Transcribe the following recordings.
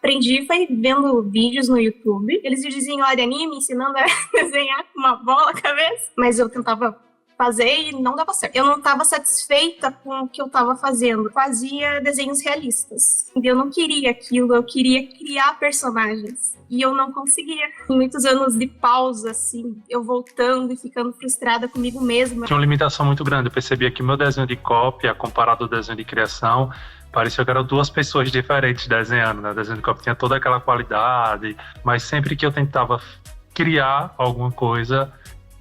Aprendi foi vendo vídeos no YouTube. Eles diziam lá de anime, ensinando a desenhar com uma bola na cabeça. Mas eu tentava fazer e não dava certo. Eu não estava satisfeita com o que eu estava fazendo. Fazia desenhos realistas. Eu não queria aquilo, eu queria criar personagens. E eu não conseguia. Muitos anos de pausa, assim, eu voltando e ficando frustrada comigo mesma. Tinha uma limitação muito grande. Eu percebia que meu desenho de cópia, comparado ao desenho de criação, parecia que eram duas pessoas diferentes desenhando, né? O desenho de cópia tinha toda aquela qualidade, mas sempre que eu tentava criar alguma coisa,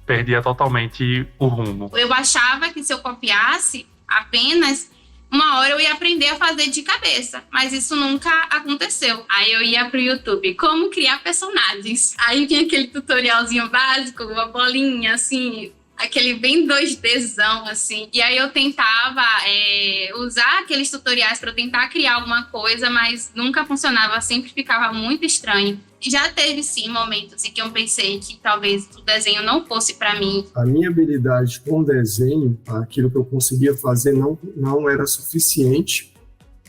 perdia totalmente o rumo. Eu achava que se eu copiasse apenas, uma hora eu ia aprender a fazer de cabeça, mas isso nunca aconteceu. Aí eu ia pro YouTube, como criar personagens. Aí vinha aquele tutorialzinho básico, uma bolinha assim, aquele bem 2Dzão, assim. E aí eu tentava usar aqueles tutoriais para tentar criar alguma coisa, mas nunca funcionava, sempre ficava muito estranho. Já teve, sim, momentos em que eu pensei que talvez o desenho não fosse para mim. A minha habilidade com desenho, aquilo que eu conseguia fazer, não era suficiente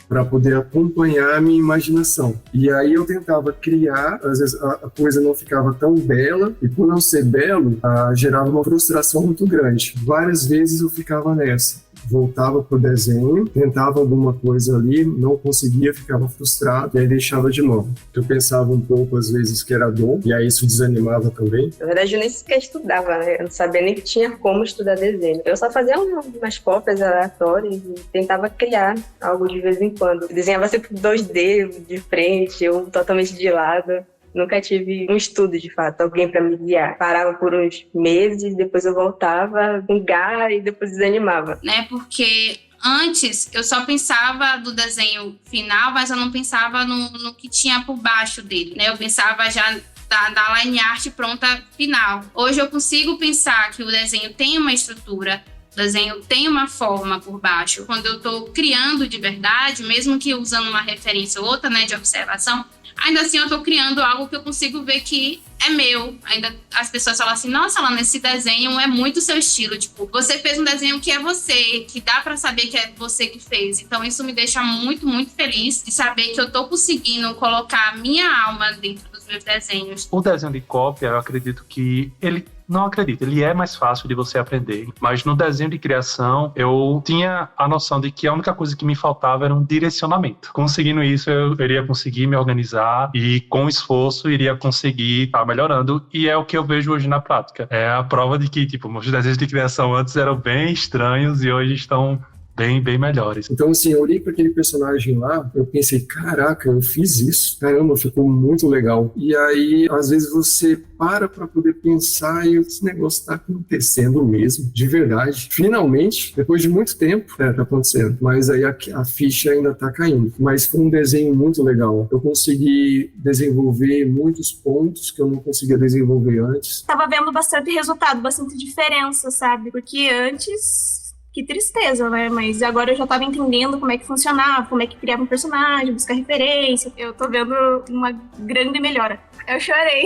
para poder acompanhar a minha imaginação. E aí eu tentava criar, às vezes a coisa não ficava tão bela, e por não ser belo, gerava uma frustração muito grande. Várias vezes eu ficava nessa. Voltava pro desenho, tentava alguma coisa ali, não conseguia, ficava frustrado, e aí deixava de novo. Eu pensava um pouco, às vezes, que era dom, e aí isso desanimava também. Na verdade, eu nem sequer estudava, né? Eu não sabia nem que tinha como estudar desenho. Eu só fazia umas cópias aleatórias e tentava criar algo de vez em quando. Eu desenhava sempre 2D, de frente, ou totalmente de lado. Nunca tive um estudo, de fato, alguém para me guiar. Parava por uns meses, depois eu voltava com gás e depois desanimava. Né, porque antes eu só pensava do desenho final, mas eu não pensava no que tinha por baixo dele, né? Eu pensava já da line art pronta final. Hoje eu consigo pensar que o desenho tem uma estrutura, o desenho tem uma forma por baixo. Quando eu estou criando de verdade, mesmo que usando uma referência ou outra, né, de observação, ainda assim eu tô criando algo que eu consigo ver que é meu. Ainda as pessoas falam assim, nossa, Alana, esse desenho é muito seu estilo. Tipo, você fez um desenho que é você, que dá pra saber que é você que fez. Então isso me deixa muito, muito feliz de saber que eu tô conseguindo colocar a minha alma dentro dos meus desenhos. O desenho de cópia, eu acredito que ele é mais fácil de você aprender, mas no desenho de criação eu tinha a noção de que a única coisa que me faltava era um direcionamento. Conseguindo isso, eu iria conseguir me organizar e com esforço iria conseguir estar melhorando, e é o que eu vejo hoje na prática. É a prova de que, tipo, meus desenhos de criação antes eram bem estranhos e hoje estão bem melhores. Então, assim, eu olhei para aquele personagem lá, eu pensei, caraca, eu fiz isso. Caramba, ficou muito legal. E aí, às vezes, você para poder pensar e esse negócio tá acontecendo mesmo, de verdade. Finalmente, depois de muito tempo, tá acontecendo. Mas aí a ficha ainda tá caindo. Mas foi um desenho muito legal. Eu consegui desenvolver muitos pontos que eu não conseguia desenvolver antes. Tava vendo bastante resultado, bastante diferença, sabe? Porque antes... Que tristeza, né? Mas agora eu já tava entendendo como é que funcionava, como é que criava um personagem, buscar referência. Eu tô vendo uma grande melhora. Eu chorei.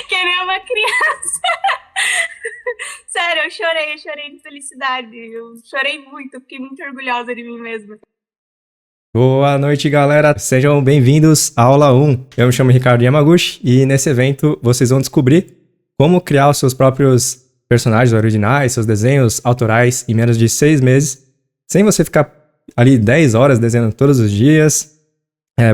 Que nem uma criança. Sério, eu chorei de felicidade. Eu chorei muito, fiquei muito orgulhosa de mim mesma. Boa noite, galera. Sejam bem-vindos à aula 1. Eu me chamo Ricardo Yamaguchi e nesse evento vocês vão descobrir como criar os seus próprios personagens originais, seus desenhos autorais em menos de 6 meses, sem você ficar ali 10 horas desenhando todos os dias,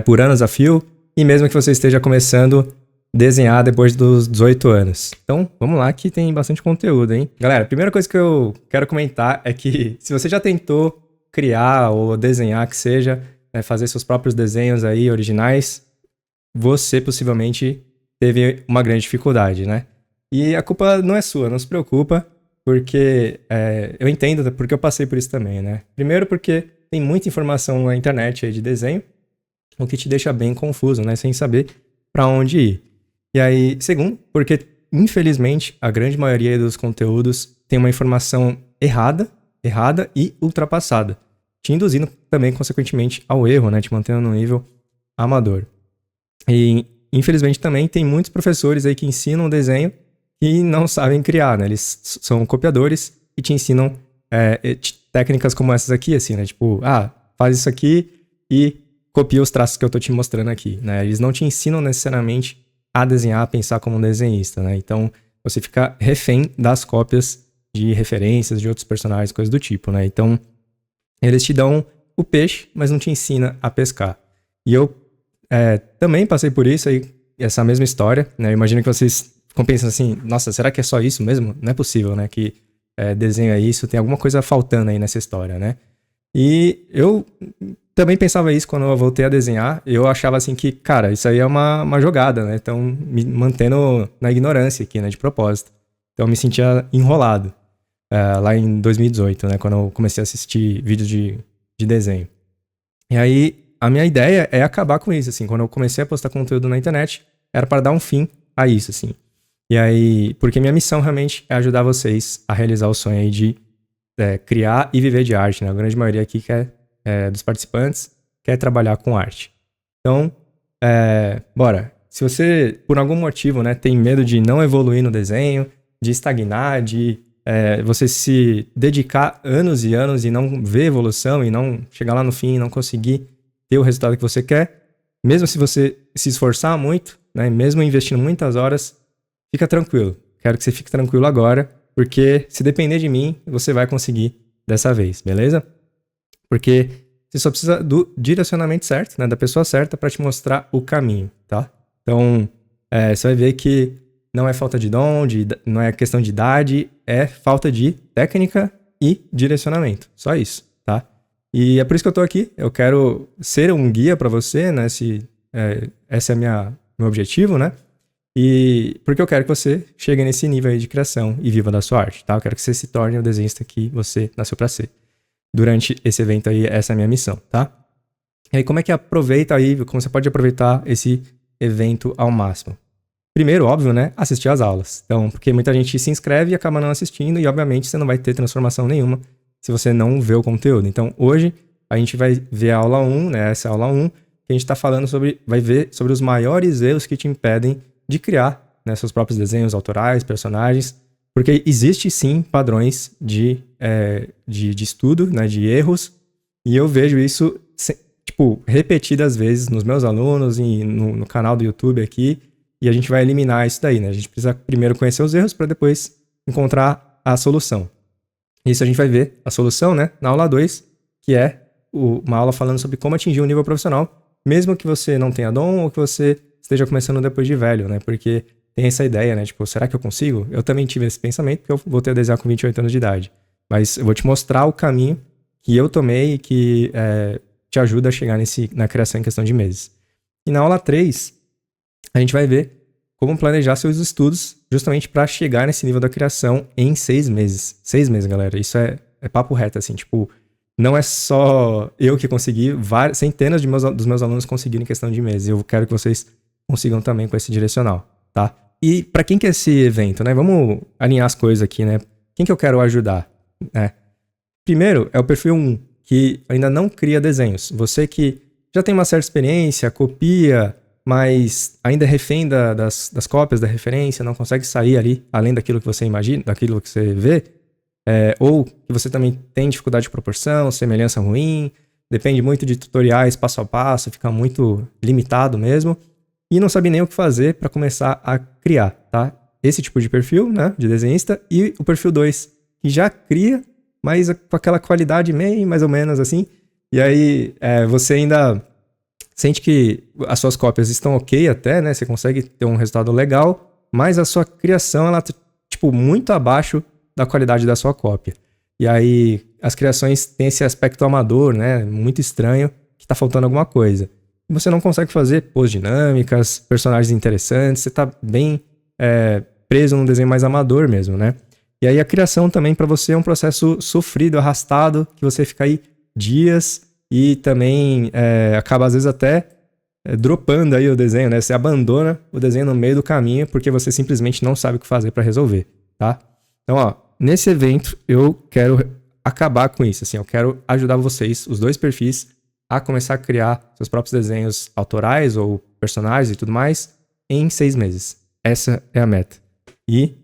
por anos a fio, e mesmo que você esteja começando a desenhar depois dos 18 anos. Então, vamos lá que tem bastante conteúdo, hein? Galera, a primeira coisa que eu quero comentar é que se você já tentou criar ou desenhar, que seja, fazer seus próprios desenhos aí originais, você possivelmente teve uma grande dificuldade, né? E a culpa não é sua, não se preocupa, porque eu entendo, porque eu passei por isso também, né? Primeiro porque tem muita informação na internet aí de desenho, o que te deixa bem confuso, né? Sem saber para onde ir. E aí, segundo, porque infelizmente a grande maioria dos conteúdos tem uma informação errada e ultrapassada, te induzindo também, consequentemente, ao erro, né? Te mantendo no nível amador. E infelizmente também tem muitos professores aí que ensinam desenho e não sabem criar, né? Eles são copiadores e te ensinam técnicas como essas aqui, assim, né? Tipo, faz isso aqui e copia os traços que eu tô te mostrando aqui, né? Eles não te ensinam necessariamente a desenhar, a pensar como um desenhista, né? Então, você fica refém das cópias de referências de outros personagens, coisas do tipo, né? Então, eles te dão o peixe, mas não te ensina a pescar. E eu também passei por isso aí, essa mesma história, né? Eu imagino que vocês ficam pensando assim, nossa, será que é só isso mesmo? Não é possível, né? Que desenho é isso, tem alguma coisa faltando aí nessa história, né? E eu também pensava isso quando eu voltei a desenhar. Eu achava assim que, cara, isso aí é uma jogada, né? Então, me mantendo na ignorância aqui, né? De propósito. Então, eu me sentia enrolado lá em 2018, né? Quando eu comecei a assistir vídeos de desenho. E aí, a minha ideia é acabar com isso, assim. Quando eu comecei a postar conteúdo na internet, era para dar um fim a isso, assim. E aí, porque minha missão realmente é ajudar vocês a realizar o sonho aí de criar e viver de arte, né? A grande maioria aqui dos participantes quer trabalhar com arte. Então, bora. Se você, por algum motivo, né, tem medo de não evoluir no desenho, de estagnar, de você se dedicar anos e anos e não ver evolução e não chegar lá no fim e não conseguir ter o resultado que você quer, mesmo se você se esforçar muito, né, mesmo investindo muitas horas, fica tranquilo. Quero que você fique tranquilo agora, porque se depender de mim, você vai conseguir dessa vez, beleza? Porque você só precisa do direcionamento certo, né, da pessoa certa para te mostrar o caminho, tá? Então, você vai ver que não é falta de dom, não é questão de idade, é falta de técnica e direcionamento. Só isso, tá? E é por isso que eu tô aqui. Eu quero ser um guia para você, né? Esse é meu objetivo, né? E porque eu quero que você chegue nesse nível aí de criação e viva da sua arte, tá? Eu quero que você se torne o desenhista que você nasceu para ser. Durante esse evento aí, essa é a minha missão, tá? E aí, como é que aproveita aí, como você pode aproveitar esse evento ao máximo? Primeiro, óbvio, né? Assistir às aulas. Então, porque muita gente se inscreve e acaba não assistindo e, obviamente, você não vai ter transformação nenhuma se você não vê o conteúdo. Então, hoje, a gente vai ver a aula 1, né? Essa é a aula 1, que a gente está falando vai ver sobre os maiores erros que te impedem de criar, né, seus próprios desenhos autorais, personagens, porque existe sim padrões de estudo, né, de erros, e eu vejo isso, repetidas vezes nos meus alunos e no canal do YouTube aqui, e a gente vai eliminar isso daí, né? A gente precisa primeiro conhecer os erros para depois encontrar a solução. Isso a gente vai ver a solução, né, na aula 2, que é uma aula falando sobre como atingir um nível profissional, mesmo que você não tenha dom ou que você esteja começando depois de velho, né? Porque tem essa ideia, né? Tipo, será que eu consigo? Eu também tive esse pensamento, porque eu voltei a desenhar com 28 anos de idade. Mas eu vou te mostrar o caminho que eu tomei e que te ajuda a chegar na criação em questão de meses. E na aula 3, a gente vai ver como planejar seus estudos justamente para chegar nesse nível da criação em 6 meses. 6 meses, galera. Isso é papo reto, assim. Tipo, não é só eu que consegui, centenas dos meus alunos conseguiram em questão de meses. Eu quero que vocês consigam também com esse direcional, tá? E para quem que é esse evento, né? Vamos alinhar as coisas aqui, né? Quem que eu quero ajudar, né? Primeiro é o perfil 1, que ainda não cria desenhos. Você que já tem uma certa experiência, copia, mas ainda é refém das cópias da referência, não consegue sair ali além daquilo que você imagina, daquilo que você vê, ou que você também tem dificuldade de proporção, semelhança ruim, depende muito de tutoriais passo a passo, fica muito limitado mesmo, e não sabe nem o que fazer para começar a criar, tá? Esse tipo de perfil, né, de desenhista, e o perfil 2, que já cria, mas com aquela qualidade meio, mais ou menos assim, e aí você ainda sente que as suas cópias estão ok até, né, você consegue ter um resultado legal, mas a sua criação, ela tipo, muito abaixo da qualidade da sua cópia. E aí as criações têm esse aspecto amador, né, muito estranho, que tá faltando alguma coisa. Você não consegue fazer poses dinâmicas, personagens interessantes, você tá bem preso num desenho mais amador mesmo, né? E aí a criação também para você é um processo sofrido, arrastado, que você fica aí dias e também acaba às vezes até dropando aí o desenho, né? Você abandona o desenho no meio do caminho porque você simplesmente não sabe o que fazer para resolver, tá? Então, ó, nesse evento eu quero acabar com isso, assim, eu quero ajudar vocês, os dois perfis, a começar a criar seus próprios desenhos autorais ou personagens e tudo mais em 6 meses. Essa é a meta. E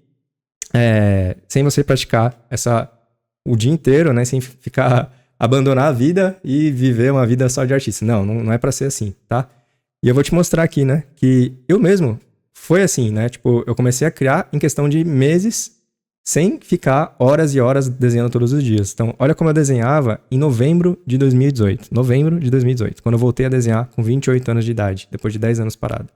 sem você praticar o dia inteiro, né, sem ficar abandonar a vida e viver uma vida só de artista. Não é pra ser assim, tá? E eu vou te mostrar aqui, né, que eu mesmo foi assim, né? Tipo, eu comecei a criar em questão de meses, sem ficar horas e horas desenhando todos os dias. Então, olha como eu desenhava em novembro de 2018. Novembro de 2018, quando eu voltei a desenhar com 28 anos de idade, depois de 10 anos parado.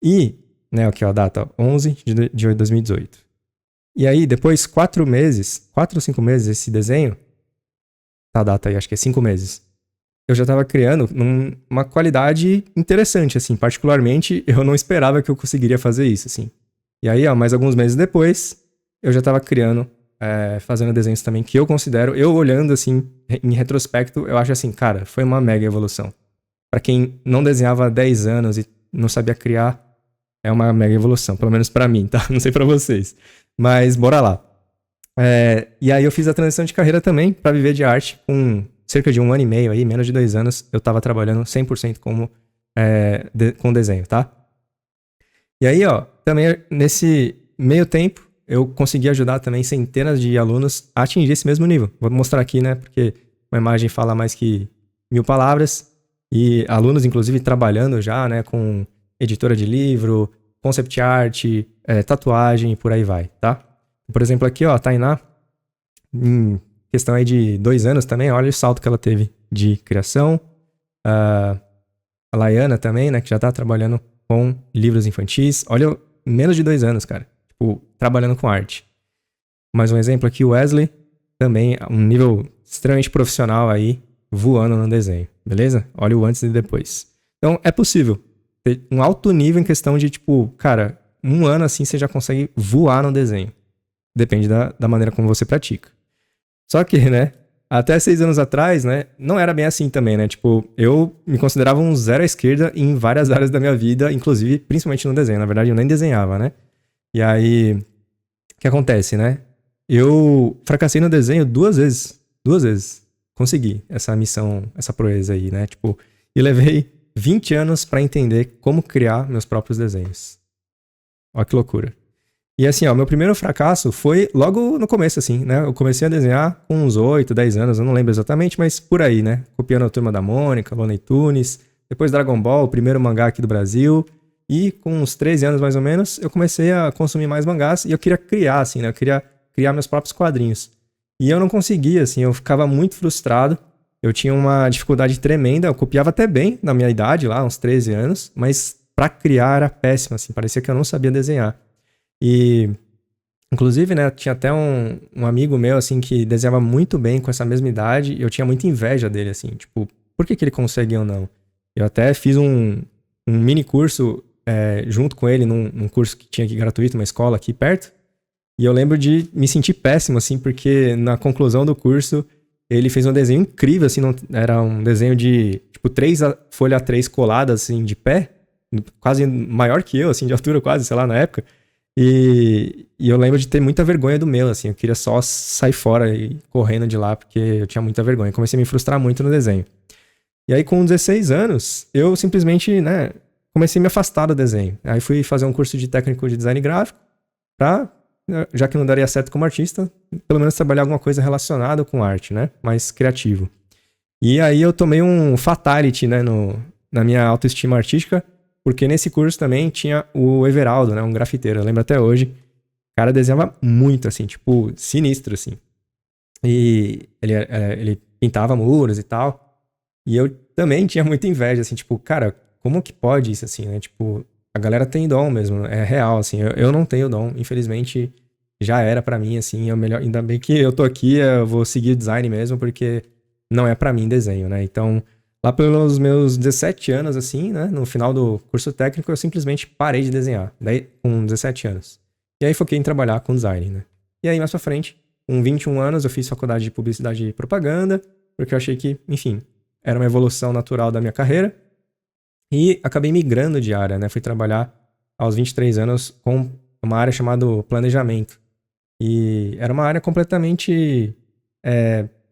E, né, aqui ó, a data, 11 de 2018. E aí, depois 4 ou 5 meses esse desenho, tá a data aí, acho que é 5 meses, eu já tava criando uma qualidade interessante, assim. Particularmente, eu não esperava que eu conseguiria fazer isso, assim. E aí, ó, mais alguns meses depois, eu já tava criando, fazendo desenhos também que eu considero, eu olhando, assim, em retrospecto, eu acho assim, cara, foi uma mega evolução. Pra quem não desenhava há 10 anos e não sabia criar, é uma mega evolução, pelo menos pra mim, tá? Não sei pra vocês. Mas, bora lá. E aí eu fiz a transição de carreira também pra viver de arte com cerca de 1 ano e meio aí, menos de 2 anos, eu tava trabalhando 100% com desenho, tá? E aí, ó, também nesse meio tempo, eu consegui ajudar também centenas de alunos a atingir esse mesmo nível. Vou mostrar aqui, né, porque uma imagem fala mais que 1000 palavras, e alunos, inclusive, trabalhando já, né, com editora de livro, concept art, tatuagem e por aí vai, tá? Por exemplo, aqui, ó, a Tainá, questão aí de 2 anos também, olha o salto que ela teve de criação. A Laiana também, né, que já tá trabalhando com livros infantis. Olha, menos de 2 anos, cara. Tipo, trabalhando com arte. Mais um exemplo aqui, o Wesley, também um nível extremamente profissional aí, voando no desenho, beleza? Olha o antes e depois. Então, é possível ter um alto nível em questão de, tipo, cara, 1 ano assim você já consegue voar no desenho. Depende da maneira como você pratica. Só que, né, até 6 anos atrás, né, não era bem assim também, né? Tipo, eu me considerava um zero à esquerda em várias áreas da minha vida, inclusive, principalmente no desenho. Na verdade, eu nem desenhava, né? E aí, o que acontece, né? Eu fracassei no desenho 2 vezes. 2 vezes. Consegui essa missão, essa proeza aí, né? Tipo, e levei 20 anos pra entender como criar meus próprios desenhos. Olha que loucura. E assim, ó, meu primeiro fracasso foi logo no começo, assim, né? Eu comecei a desenhar com uns 8, 10 anos, eu não lembro exatamente, mas por aí, né? Copiando a Turma da Mônica, Looney Tunes, depois Dragon Ball, o primeiro mangá aqui do Brasil. E com uns 13 anos, mais ou menos, eu comecei a consumir mais mangás e eu queria criar, assim, né? Eu queria criar meus próprios quadrinhos. E eu não conseguia, assim, eu ficava muito frustrado. Eu tinha uma dificuldade tremenda, eu copiava até bem na minha idade, lá, uns 13 anos, mas pra criar era péssimo, assim, parecia que eu não sabia desenhar. E, inclusive, né, tinha até um amigo meu, assim, que desenhava muito bem com essa mesma idade, e eu tinha muita inveja dele, assim, tipo, por que ele consegue ou não? Eu até fiz um mini curso junto com ele, num curso que tinha aqui gratuito, uma escola aqui perto, e eu lembro de me sentir péssimo, assim, porque na conclusão do curso, ele fez um desenho incrível, assim, era um desenho de, tipo, 3 folha A3 coladas, assim, de pé, quase maior que eu, assim, de altura quase, sei lá, na época. E eu lembro de ter muita vergonha do meu, assim, eu queria só sair fora e correndo de lá, porque eu tinha muita vergonha. Comecei a me frustrar muito no desenho. E aí, com 16 anos, eu simplesmente, né, comecei a me afastar do desenho. Aí fui fazer um curso de técnico de design gráfico, pra, já que não daria certo como artista, pelo menos trabalhar alguma coisa relacionada com arte, né, mais criativo. E aí eu tomei um fatality, né, na minha autoestima artística, porque nesse curso também tinha o Everaldo, né? Um grafiteiro, eu lembro até hoje. O cara desenhava muito, assim, tipo, sinistro, assim. E ele pintava muros e tal. E eu também tinha muita inveja, assim, tipo, cara, como que pode isso, assim, né? Tipo, a galera tem dom mesmo, é real, assim. Eu não tenho dom, infelizmente, já era pra mim, assim, é o melhor. Ainda bem que eu tô aqui, eu vou seguir o design mesmo, porque não é pra mim desenho, né? Então, lá pelos meus 17 anos, assim, né, no final do curso técnico, eu simplesmente parei de desenhar, daí com 17 anos. E aí foquei em trabalhar com design, né. E aí, mais pra frente, com 21 anos, eu fiz faculdade de publicidade e propaganda, porque eu achei que, enfim, era uma evolução natural da minha carreira. E acabei migrando de área, né, fui trabalhar aos 23 anos com uma área chamada planejamento. E era uma área completamente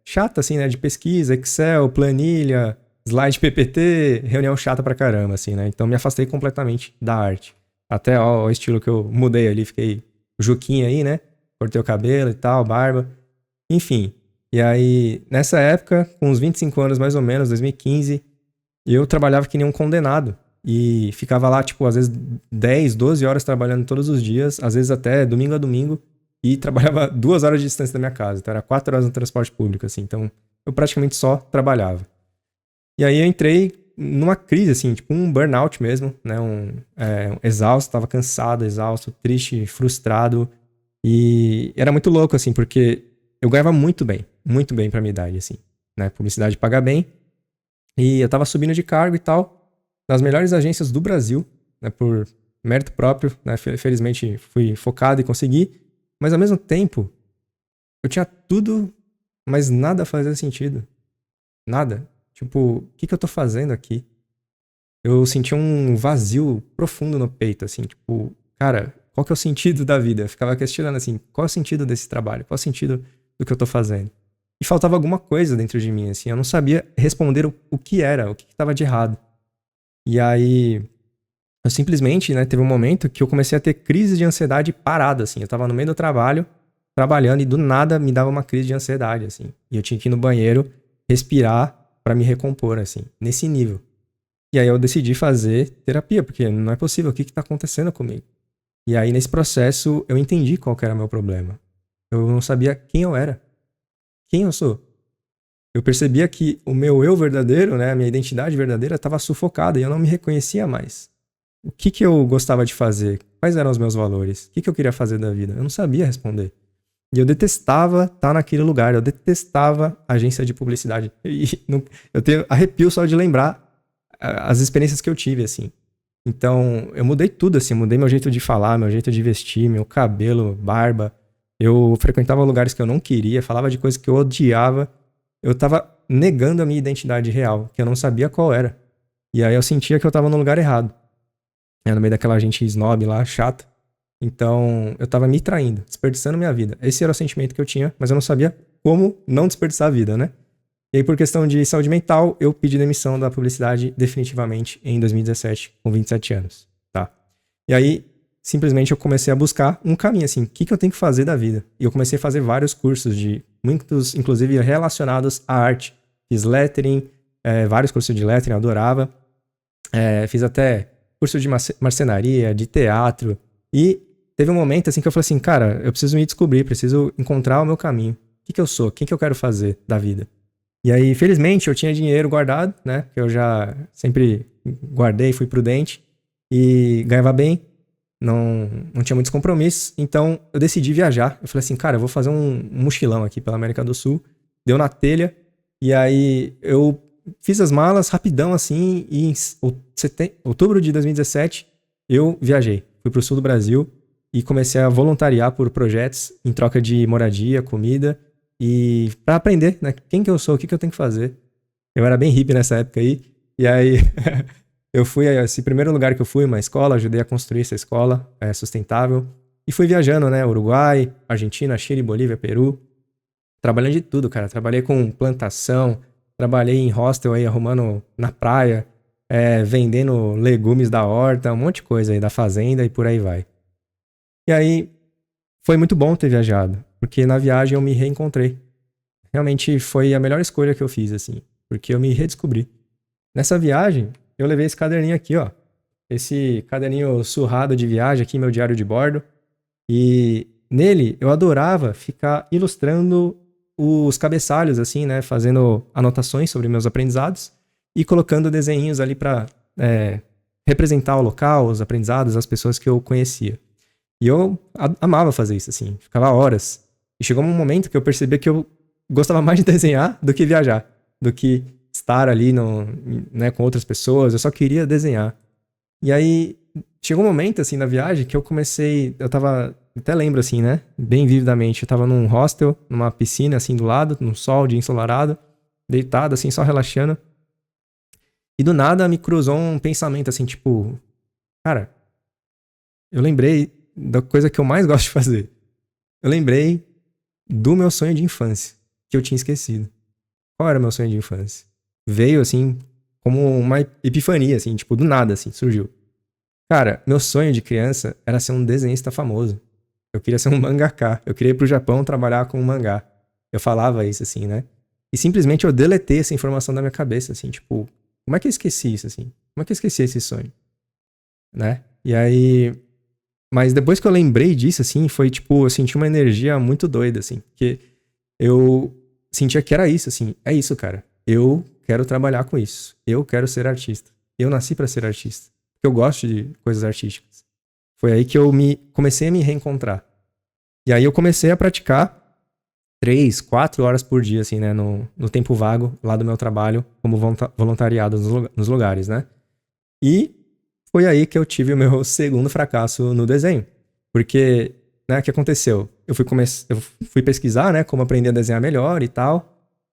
chata, assim, né, de pesquisa, Excel, planilha, slide PPT, reunião chata pra caramba, assim, né? Então me afastei completamente da arte. Até ó, o estilo que eu mudei ali, fiquei juquinha aí, né? Cortei o cabelo e tal, barba. Enfim. E aí, nessa época, com uns 25 anos mais ou menos, 2015, eu trabalhava que nem um condenado. E ficava lá, tipo, às vezes 10, 12 horas trabalhando todos os dias, às vezes até domingo a domingo, e trabalhava 2 horas de distância da minha casa. Então era 4 horas no transporte público, assim. Então eu praticamente só trabalhava. E aí eu entrei numa crise, assim, tipo um burnout mesmo, né? Exausto, tava cansado, exausto, triste, frustrado. E era muito louco, assim, porque eu ganhava muito bem pra minha idade, assim, né? Publicidade paga bem. E eu tava subindo de cargo e tal, nas melhores agências do Brasil, né? Por mérito próprio, né? Felizmente fui focado e consegui. Mas ao mesmo tempo, eu tinha tudo, mas nada fazia sentido. Nada. Tipo, o que eu tô fazendo aqui? Eu sentia um vazio profundo no peito, assim, tipo, cara, qual que é o sentido da vida? Eu ficava questionando assim, qual é o sentido desse trabalho? Qual é o sentido do que eu tô fazendo? E faltava alguma coisa dentro de mim, assim, eu não sabia responder o que era, o que estava de errado. E aí, eu simplesmente, né, teve um momento que eu comecei a ter crise de ansiedade parada, assim, eu tava no meio do trabalho, trabalhando, e do nada me dava uma crise de ansiedade, assim, e eu tinha que ir no banheiro, respirar pra me recompor, assim, nesse nível. E aí eu decidi fazer terapia, porque não é possível, o que tá acontecendo comigo? E aí, nesse processo, eu entendi qual que era o meu problema. Eu não sabia quem eu era. Quem eu sou? Eu percebia que o meu eu verdadeiro, né, a minha identidade verdadeira, estava sufocada e eu não me reconhecia mais. O que eu gostava de fazer? Quais eram os meus valores? O que eu queria fazer da vida? Eu não sabia responder. E eu detestava estar naquele lugar. Eu detestava agência de publicidade. E eu tenho arrepio só de lembrar as experiências que eu tive, assim. Então, eu mudei tudo, assim. Mudei meu jeito de falar, meu jeito de vestir, meu cabelo, barba. Eu frequentava lugares que eu não queria, falava de coisas que eu odiava. Eu tava negando a minha identidade real, que eu não sabia qual era. E aí eu sentia que eu tava no lugar errado. No meio daquela gente snob lá, chata. Então, eu tava me traindo, desperdiçando minha vida. Esse era o sentimento que eu tinha, mas eu não sabia como não desperdiçar a vida, né? E aí, por questão de saúde mental, eu pedi demissão da publicidade definitivamente em 2017, com 27 anos, tá? E aí, simplesmente eu comecei a buscar um caminho, assim, o que eu tenho que fazer da vida? E eu comecei a fazer vários cursos, muitos, inclusive, relacionados à arte. Fiz lettering, vários cursos de lettering, adorava. Fiz até curso de marcenaria, de teatro. E teve um momento, assim, que eu falei assim, cara, eu preciso me descobrir, preciso encontrar o meu caminho. O que eu sou? O que eu quero fazer da vida? E aí, felizmente, eu tinha dinheiro guardado, né? Que eu já sempre guardei, fui prudente. E ganhava bem. Não tinha muitos compromissos, então eu decidi viajar. Eu falei assim, cara, eu vou fazer um mochilão aqui pela América do Sul. Deu na telha, e aí eu fiz as malas rapidão assim, e em outubro de 2017 eu viajei. Fui pro sul do Brasil e comecei a voluntariar por projetos em troca de moradia, comida, e pra aprender, né, quem que eu sou, o que eu tenho que fazer. Eu era bem hippie nessa época aí, e aí... Eu fui, esse primeiro lugar que eu fui, uma escola, ajudei a construir essa escola sustentável. E fui viajando, né? Uruguai, Argentina, Chile, Bolívia, Peru. Trabalhando de tudo, cara. Trabalhei com plantação, trabalhei em hostel aí, arrumando na praia, vendendo legumes da horta, um monte de coisa aí, da fazenda e por aí vai. E aí, foi muito bom ter viajado, porque na viagem eu me reencontrei. Realmente foi a melhor escolha que eu fiz, assim, porque eu me redescobri. Nessa viagem... Eu levei esse caderninho aqui, ó. Esse caderninho surrado de viagem aqui, meu diário de bordo. E nele eu adorava ficar ilustrando os cabeçalhos, assim, né? Fazendo anotações sobre meus aprendizados e colocando desenhinhos ali pra representar o local, os aprendizados, as pessoas que eu conhecia. E eu amava fazer isso, assim. Ficava horas. E chegou um momento que eu percebi que eu gostava mais de desenhar do que viajar. Do que... estar ali né, com outras pessoas, eu só queria desenhar. E aí, chegou um momento, assim, na viagem, que eu tava, até lembro, assim, né, bem vividamente, eu tava num hostel, numa piscina, assim, do lado, num sol, dia ensolarado, deitado, assim, só relaxando. E do nada me cruzou um pensamento, assim, tipo, cara, eu lembrei da coisa que eu mais gosto de fazer. Eu lembrei do meu sonho de infância, que eu tinha esquecido. Qual era o meu sonho de infância? Veio, assim, como uma epifania, assim, tipo, do nada, assim, surgiu. Cara, meu sonho de criança era ser um desenhista famoso. Eu queria ser um mangaka. Eu queria ir pro Japão trabalhar com um mangá. Eu falava isso, assim, né? E simplesmente eu deletei essa informação da minha cabeça, assim, tipo, como é que eu esqueci isso, assim? Como é que eu esqueci esse sonho? Né? E aí... Mas depois que eu lembrei disso, assim, foi tipo, eu senti uma energia muito doida, assim, porque eu sentia que era isso, assim, é isso, cara. Eu quero trabalhar com isso. Eu quero ser artista. Eu nasci pra ser artista. Porque eu gosto de coisas artísticas. Foi aí que eu comecei a me reencontrar. E aí eu comecei a praticar 3, 4 horas por dia, assim, né, no tempo vago lá do meu trabalho, como voluntariado nos lugares, né? E foi aí que eu tive o meu segundo fracasso no desenho. Porque, né, o que aconteceu? Eu fui pesquisar, né, como aprender a desenhar melhor e tal.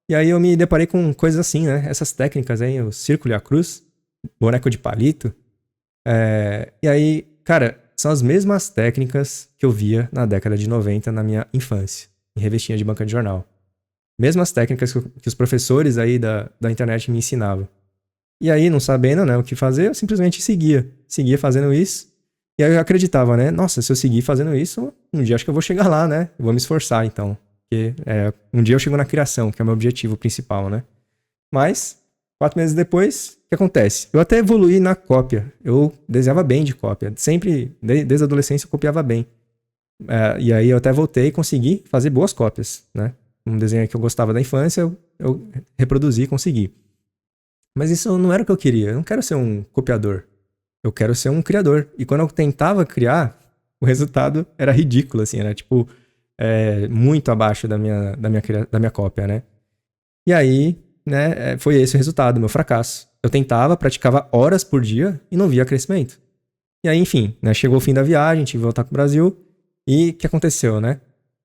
E aí eu me deparei com coisas assim, né? Essas técnicas aí, o círculo e a cruz, boneco de palito. E aí, cara, são as mesmas técnicas que eu via na década de 90 na minha infância, em revistinha de banca de jornal. Mesmas técnicas que os professores aí da internet me ensinavam. E aí, não sabendo, né, o que fazer, eu simplesmente seguia fazendo isso. E aí eu acreditava, né, nossa, se eu seguir fazendo isso, um dia acho que eu vou chegar lá, né, eu vou me esforçar, então. Porque um dia eu chego na criação, que é o meu objetivo principal, né. Mas, 4 meses depois, o que acontece? Eu até evoluí na cópia, eu desenhava bem de cópia, sempre, desde a adolescência eu copiava bem. E aí eu até voltei e consegui fazer boas cópias, né. Um desenho que eu gostava da infância, eu reproduzi e consegui. Mas isso não era o que eu queria. Eu não quero ser um copiador. Eu quero ser um criador. E quando eu tentava criar, o resultado era ridículo, assim. Era, tipo, muito abaixo da minha cópia, né? E aí, né, foi esse o resultado, meu fracasso. Eu tentava, praticava horas por dia e não via crescimento. E aí, enfim, né, chegou o fim da viagem, tive que voltar pro Brasil. E o que aconteceu, né?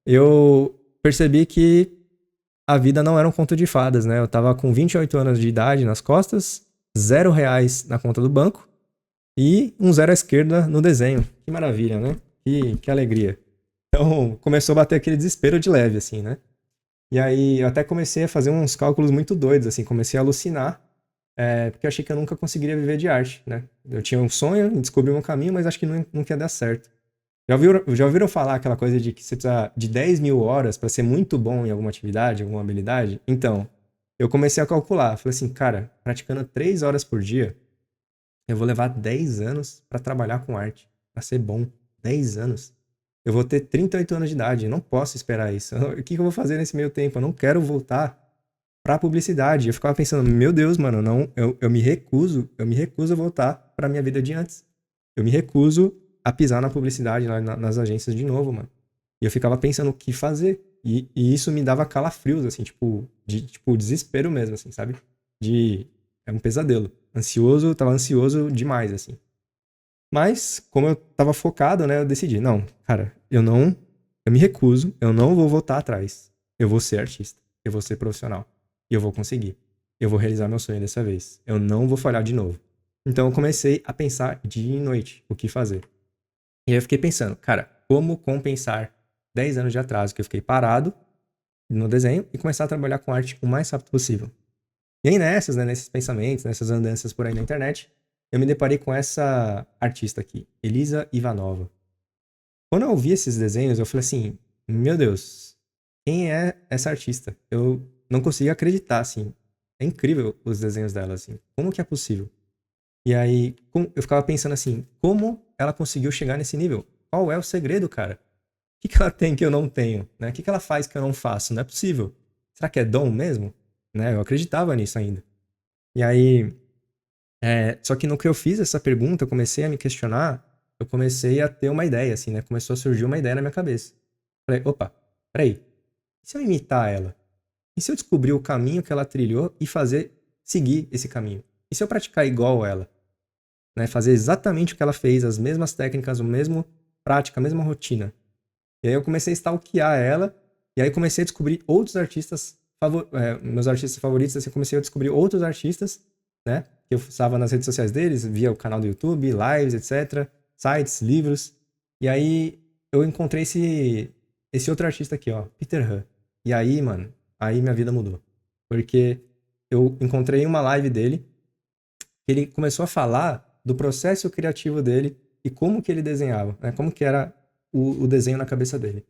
Eu percebi que a vida não era um conto de fadas, né? Eu tava com 28 anos de idade nas costas, R$0 na conta do banco e um 0 à esquerda no desenho. Que maravilha, né? Que alegria. Então, começou a bater aquele desespero de leve, assim, né? E aí, eu até comecei a fazer uns cálculos muito doidos, assim. Comecei a alucinar, porque eu achei que eu nunca conseguiria viver de arte, né? Eu tinha um sonho em descobrir um caminho, mas acho que nunca ia dar certo. Já ouviram falar aquela coisa de que você precisa de 10 mil horas para ser muito bom em alguma atividade, alguma habilidade? Então, eu comecei a calcular. Falei assim, cara, praticando 3 horas por dia, eu vou levar 10 anos para trabalhar com arte, para ser bom. 10 anos. Eu vou ter 38 anos de idade, eu não posso esperar isso. O que eu vou fazer nesse meio tempo? Eu não quero voltar pra publicidade. Eu ficava pensando, meu Deus, mano, não, eu me recuso a voltar pra minha vida de antes. Eu me recuso a pisar na publicidade, lá nas agências de novo, mano. E eu ficava pensando o que fazer. E isso me dava calafrios, assim, tipo, desespero mesmo, assim, sabe? É um pesadelo. Tava ansioso demais, assim. Mas, como eu tava focado, né, eu decidi, não, cara, eu me recuso, eu não vou voltar atrás. Eu vou ser artista, eu vou ser profissional. E eu vou conseguir. Eu vou realizar meu sonho dessa vez. Eu não vou falhar de novo. Então eu comecei a pensar dia e noite o que fazer. E aí eu fiquei pensando, cara, como compensar 10 anos de atraso que eu fiquei parado no desenho e começar a trabalhar com arte o mais rápido possível. E aí nesses pensamentos, nessas andanças por aí na internet, eu me deparei com essa artista aqui, Elisa Ivanova. Quando eu vi esses desenhos, eu falei assim, meu Deus, quem é essa artista? Eu não conseguia acreditar, assim. É incrível os desenhos dela, assim. Como que é possível? E aí, eu ficava pensando assim, como ela conseguiu chegar nesse nível? Qual é o segredo, cara? O que ela tem que eu não tenho? Né? O que ela faz que eu não faço? Não é possível. Será que é dom mesmo? Né? Eu acreditava nisso ainda. E aí, só que no que eu fiz essa pergunta, eu comecei a me questionar, eu comecei a ter uma ideia, assim, né? Começou a surgir uma ideia na minha cabeça. Falei, opa, peraí. E se eu imitar ela? E se eu descobrir o caminho que ela trilhou e seguir esse caminho? E se eu praticar igual ela? Né? Fazer exatamente o que ela fez, as mesmas técnicas, a mesma prática, a mesma rotina. E aí eu comecei a stalkear ela, e aí comecei a descobrir outros artistas, meus artistas favoritos, assim, comecei a descobrir outros artistas, né? Que eu estava nas redes sociais deles, via o canal do YouTube, lives, etc., sites, livros. E aí eu encontrei esse outro artista aqui, ó, Peter Han. E aí, mano, aí minha vida mudou. Porque eu encontrei uma live dele, que ele começou a falar do processo criativo dele e como que ele desenhava, né? Como que era o desenho na cabeça dele.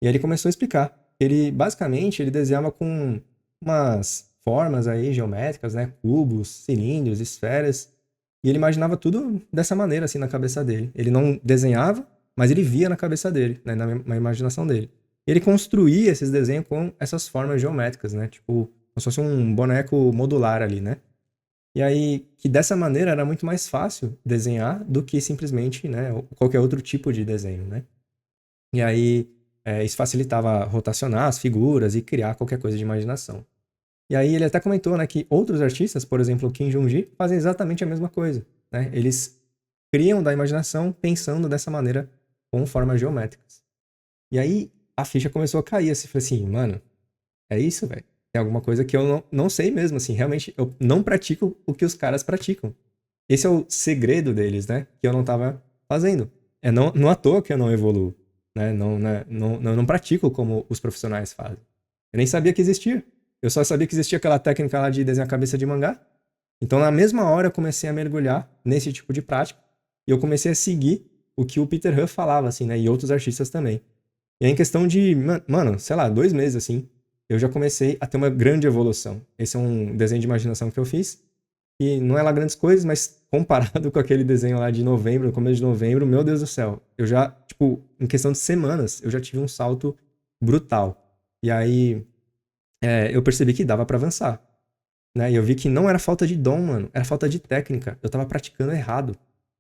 E aí ele começou a explicar ele basicamente ele desenhava com umas formas aí geométricas, né? Cubos, cilindros, esferas. E ele imaginava tudo dessa maneira, assim, na cabeça dele. Ele não desenhava, mas ele via na cabeça dele, né? Na imaginação dele. Ele construía esses desenhos com essas formas geométricas, né? Tipo, como se fosse um boneco modular ali, né? E aí, que dessa maneira era muito mais fácil desenhar do que simplesmente, né, qualquer outro tipo de desenho, né? E aí, isso facilitava rotacionar as figuras e criar qualquer coisa de imaginação. E aí ele até comentou, né, que outros artistas, por exemplo, o Kim Jong-gi, fazem exatamente a mesma coisa, né? Eles criam da imaginação pensando dessa maneira com formas geométricas. E aí a ficha começou a cair, assim, falei assim, mano, é isso, velho. É alguma coisa que eu não sei mesmo, assim, realmente eu não pratico o que os caras praticam. Esse é o segredo deles, né, que eu não tava fazendo. É não à toa que eu não evoluo, né, não pratico como os profissionais fazem. Eu nem sabia que existia. Eu só sabia que existia aquela técnica lá de desenhar a cabeça de mangá. Então, na mesma hora, eu comecei a mergulhar nesse tipo de prática e eu comecei a seguir o que o Peter Huff falava, assim, né, e outros artistas também. E aí, em questão de, mano, sei lá, 2 meses, assim, eu já comecei a ter uma grande evolução. Esse é um desenho de imaginação que eu fiz, e não é lá grandes coisas, mas comparado com aquele desenho lá de novembro, no começo de novembro, meu Deus do céu, eu já, tipo, em questão de semanas, eu já tive um salto brutal. E aí, eu percebi que dava pra avançar, né? E eu vi que não era falta de dom, mano, era falta de técnica. Eu tava praticando errado,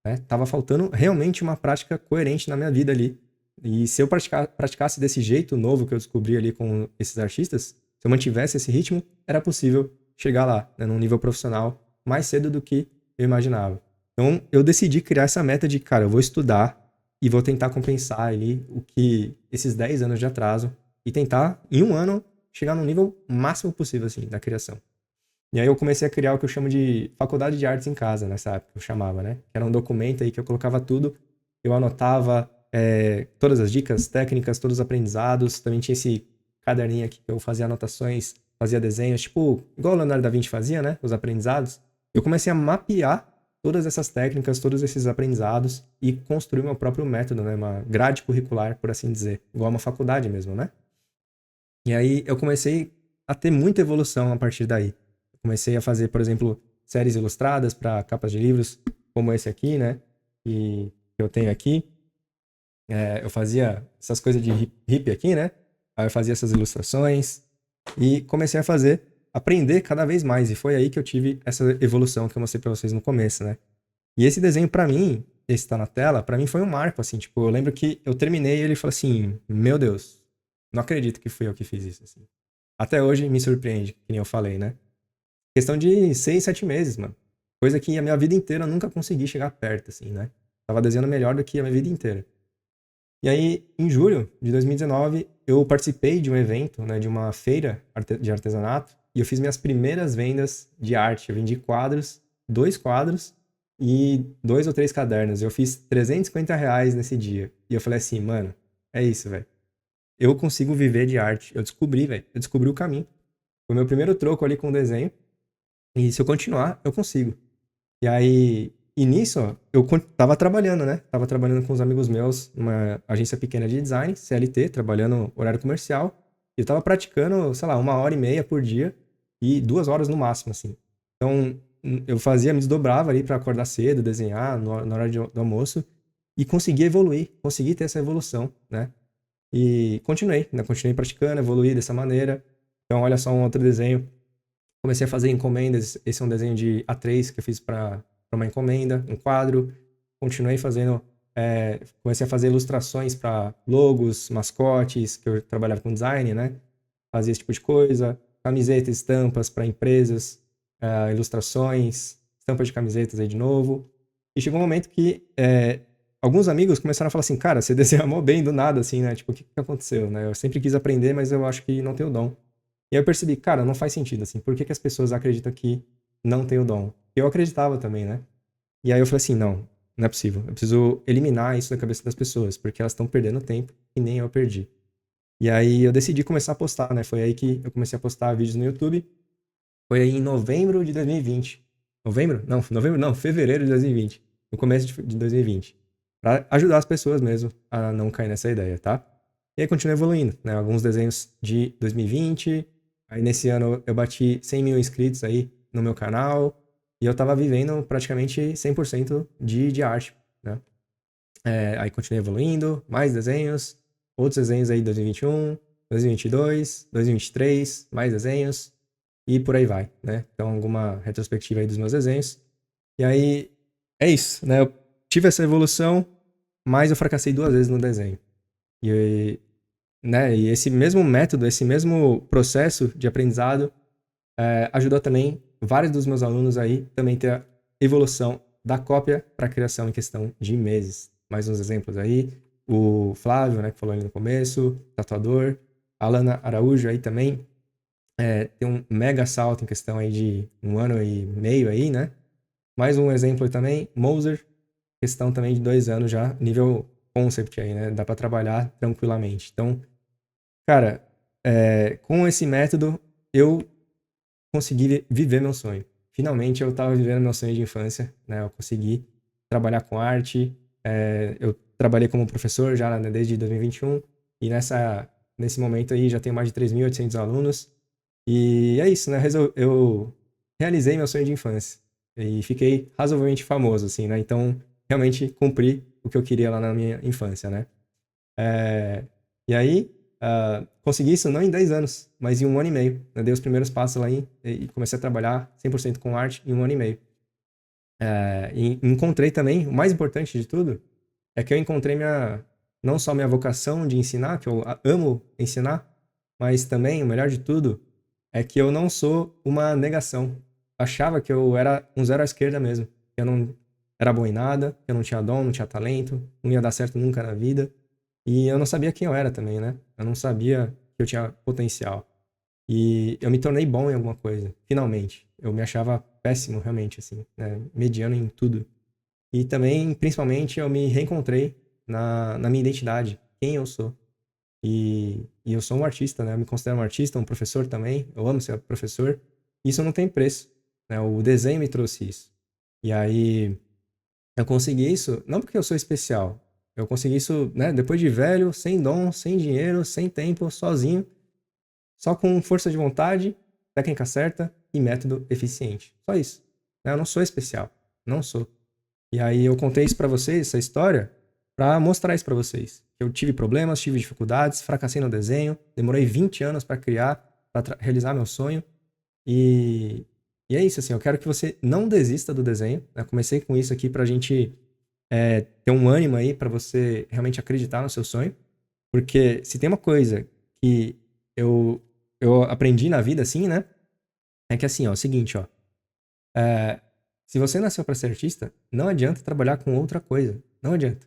né? Tava faltando realmente uma prática coerente na minha vida ali. E se eu praticasse desse jeito novo que eu descobri ali com esses artistas, se eu mantivesse esse ritmo, era possível chegar lá, né, num nível profissional mais cedo do que eu imaginava. Então, eu decidi criar essa meta de, cara, eu vou estudar e vou tentar compensar ali o que esses 10 anos de atraso e tentar, em 1 ano, chegar no nível máximo possível, assim, da criação. E aí eu comecei a criar o que eu chamo de faculdade de artes em casa, nessa época, eu chamava, né? Que era um documento aí que eu colocava tudo, eu anotava todas as dicas técnicas, todos os aprendizados. Também tinha esse caderninho aqui que eu fazia anotações, fazia desenhos, tipo, igual o Leonardo da Vinci fazia, né? Os aprendizados. Eu comecei a mapear todas essas técnicas, todos esses aprendizados e construir meu próprio método, né? Uma grade curricular, por assim dizer. Igual uma faculdade mesmo, né? E aí eu comecei a ter muita evolução a partir daí. Eu comecei a fazer, por exemplo, séries ilustradas para capas de livros, como esse aqui, né? Que eu tenho aqui. Eu fazia essas coisas de hippie aqui, né? Aí eu fazia essas ilustrações e comecei a aprender cada vez mais. E foi aí que eu tive essa evolução que eu mostrei pra vocês no começo, né? E esse desenho, pra mim, esse tá na tela, pra mim foi um marco, assim. Tipo, eu lembro que eu terminei e ele falou assim, meu Deus, não acredito que fui eu que fiz isso, assim. Até hoje me surpreende, que nem eu falei, né? Questão de 6, 7 meses, mano. Coisa que a minha vida inteira eu nunca consegui chegar perto, assim, né? Tava desenhando melhor do que a minha vida inteira. E aí, em julho de 2019, eu participei de um evento, né, de uma feira de artesanato, e eu fiz minhas primeiras vendas de arte. Eu vendi quadros, 2 quadros e 2 ou 3 cadernos. Eu fiz R$ 350 nesse dia. E eu falei assim, mano, é isso, velho. Eu consigo viver de arte. Eu descobri, velho. Eu descobri o caminho. Foi meu primeiro troco ali com o desenho. E se eu continuar, eu consigo. E aí, e nisso, ó, eu tava trabalhando, né? Tava trabalhando com os amigos meus numa agência pequena de design, CLT, trabalhando horário comercial. E eu tava praticando, sei lá, 1h30 por dia e 2 horas no máximo, assim. Então, eu me desdobrava ali pra acordar cedo, desenhar na hora do almoço e consegui evoluir, consegui ter essa evolução, né? E continuei, né? Continuei praticando, evoluí dessa maneira. Então, olha só um outro desenho. Comecei a fazer encomendas. Esse é um desenho de A3 que eu fiz para uma encomenda, um quadro. Continuei fazendo, comecei a fazer ilustrações para logos, mascotes, que eu trabalhava com design, né? Fazia esse tipo de coisa. Camisetas, estampas para empresas, ilustrações, estampas de camisetas aí de novo. E chegou um momento que alguns amigos começaram a falar assim, cara, você desenha mó bem do nada, assim, né? Tipo, o que aconteceu, né? Eu sempre quis aprender, mas eu acho que não tenho dom. E aí eu percebi, cara, não faz sentido, assim. Por que as pessoas acreditam que não tem o dom? Eu acreditava também, né? E aí eu falei assim, não é possível. Eu preciso eliminar isso da cabeça das pessoas, porque elas estão perdendo tempo e nem eu perdi. E aí eu decidi começar a postar, né? Foi aí que eu comecei a postar vídeos no YouTube. Foi aí em novembro de 2020. Novembro? Não, fevereiro de 2020. No começo de 2020. Pra ajudar as pessoas mesmo a não cair nessa ideia, tá? E aí continuei evoluindo, né? Alguns desenhos de 2020, aí nesse ano eu bati 100 mil inscritos aí no meu canal, e eu tava vivendo praticamente 100% de arte, né? Aí continuei evoluindo, mais desenhos, outros desenhos aí 2021, 2022, 2023, mais desenhos, e por aí vai, né? Então, alguma retrospectiva aí dos meus desenhos. E aí, é isso, né? Eu tive essa evolução, mas eu fracassei 2 vezes no desenho. E esse mesmo método, esse mesmo processo de aprendizado ajudou também vários dos meus alunos aí também ter a evolução da cópia para a criação em questão de meses. Mais uns exemplos aí, o Flávio, né, que falou ali no começo, tatuador, a Alana Araújo aí também tem um mega salto em questão aí de 1 ano e meio aí, né? Mais um exemplo aí também, Moser, questão também de 2 anos já, nível concept aí, né? Dá para trabalhar tranquilamente. Então, cara, com esse método eu consegui viver meu sonho. Finalmente eu estava vivendo meu sonho de infância, né? Eu consegui trabalhar com arte, eu trabalhei como professor já, né, desde 2021 e nesse momento aí já tenho mais de 3.800 alunos e é isso, né? Eu realizei meu sonho de infância e fiquei razoavelmente famoso, assim, né? Então, realmente cumpri o que eu queria lá na minha infância, né? E aí, consegui isso não em 10 anos, mas em 1 ano e meio. Eu dei os primeiros passos lá e comecei a trabalhar 100% com arte em 1 ano e meio. E encontrei também, o mais importante de tudo, é que eu encontrei não só minha vocação de ensinar, que eu amo ensinar, mas também, o melhor de tudo, é que eu não sou uma negação. Achava que eu era um zero à esquerda mesmo. Que eu não era bom em nada, que eu não tinha dom, não tinha talento, não ia dar certo nunca na vida. E eu não sabia quem eu era também, né? Eu não sabia que eu tinha potencial. E eu me tornei bom em alguma coisa, finalmente. Eu me achava péssimo, realmente, assim, né? Mediano em tudo. E também, principalmente, eu me reencontrei na minha identidade, quem eu sou. E eu sou um artista, né? Eu me considero um artista, um professor também. Eu amo ser professor. Isso não tem preço, né? O desenho me trouxe isso. E aí, eu consegui isso, não porque eu sou especial. Eu consegui isso, né? Depois de velho, sem dom, sem dinheiro, sem tempo, sozinho. Só com força de vontade, técnica certa e método eficiente. Só isso. Eu não sou especial. Não sou. E aí eu contei isso pra vocês, essa história, pra mostrar isso pra vocês. Eu tive problemas, tive dificuldades, fracassei no desenho, demorei 20 anos pra criar, pra realizar meu sonho. E é isso, assim, eu quero que você não desista do desenho. Eu comecei com isso aqui pra gente ter um ânimo aí pra você realmente acreditar no seu sonho. Porque se tem uma coisa que eu aprendi na vida, assim, né? É que assim, ó, é o seguinte, ó. Se você nasceu pra ser artista, não adianta trabalhar com outra coisa. Não adianta.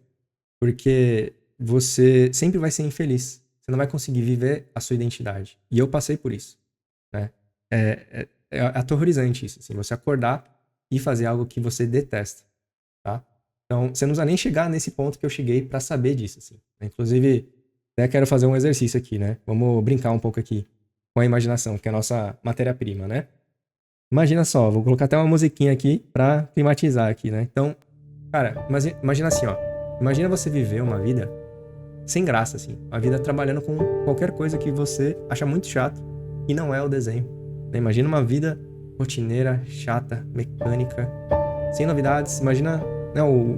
Porque você sempre vai ser infeliz. Você não vai conseguir viver a sua identidade. E eu passei por isso, né? É aterrorizante isso, assim. Você acordar e fazer algo que você detesta, tá? Então, você não precisa nem chegar nesse ponto que eu cheguei pra saber disso, assim. Inclusive, até quero fazer um exercício aqui, né? Vamos brincar um pouco aqui com a imaginação, que é a nossa matéria-prima, né? Imagina só, vou colocar até uma musiquinha aqui pra climatizar aqui, né? Então, cara, imagina assim, ó. Imagina você viver uma vida sem graça, assim. Uma vida trabalhando com qualquer coisa que você acha muito chato e não é o desenho. Né? Imagina uma vida rotineira, chata, mecânica, sem novidades. Imagina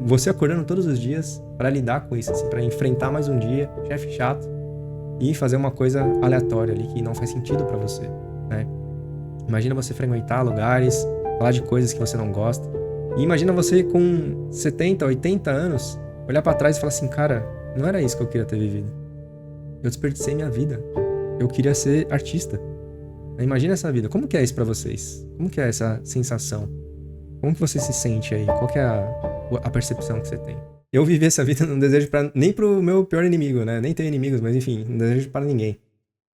você acordando todos os dias pra lidar com isso, assim, pra enfrentar mais um dia, chefe chato, e fazer uma coisa aleatória ali que não faz sentido pra você, né? Imagina você frequentar lugares, falar de coisas que você não gosta. E imagina você com 70, 80 anos, olhar pra trás e falar assim, cara, não era isso que eu queria ter vivido. Eu desperdicei minha vida. Eu queria ser artista. Imagina essa vida. Como que é isso pra vocês? Como que é essa sensação? Como que você se sente aí? Qual que é a percepção que você tem? Eu vivi essa vida não desejo nem pro meu pior inimigo, né? Nem ter inimigos, mas enfim, não desejo para ninguém.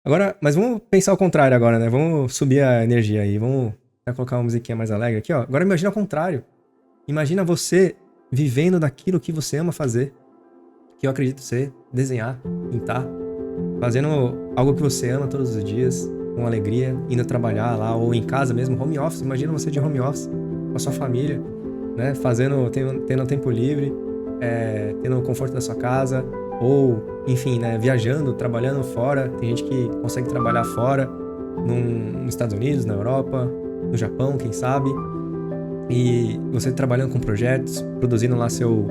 Agora, mas vamos pensar ao contrário agora, né? Vamos subir a energia aí. Vamos colocar uma musiquinha mais alegre aqui, ó. Agora imagina ao contrário. Imagina você vivendo daquilo que você ama fazer. Que eu acredito ser desenhar, pintar. Fazendo algo que você ama todos os dias, com alegria, indo trabalhar lá, ou em casa mesmo, home office. Imagina você de home office, com a sua família, né? Tendo tempo livre, tendo o conforto da sua casa, ou, enfim, né, viajando, trabalhando fora. Tem gente que consegue trabalhar fora, nos Estados Unidos, na Europa, no Japão, quem sabe. E você trabalhando com projetos, produzindo lá seu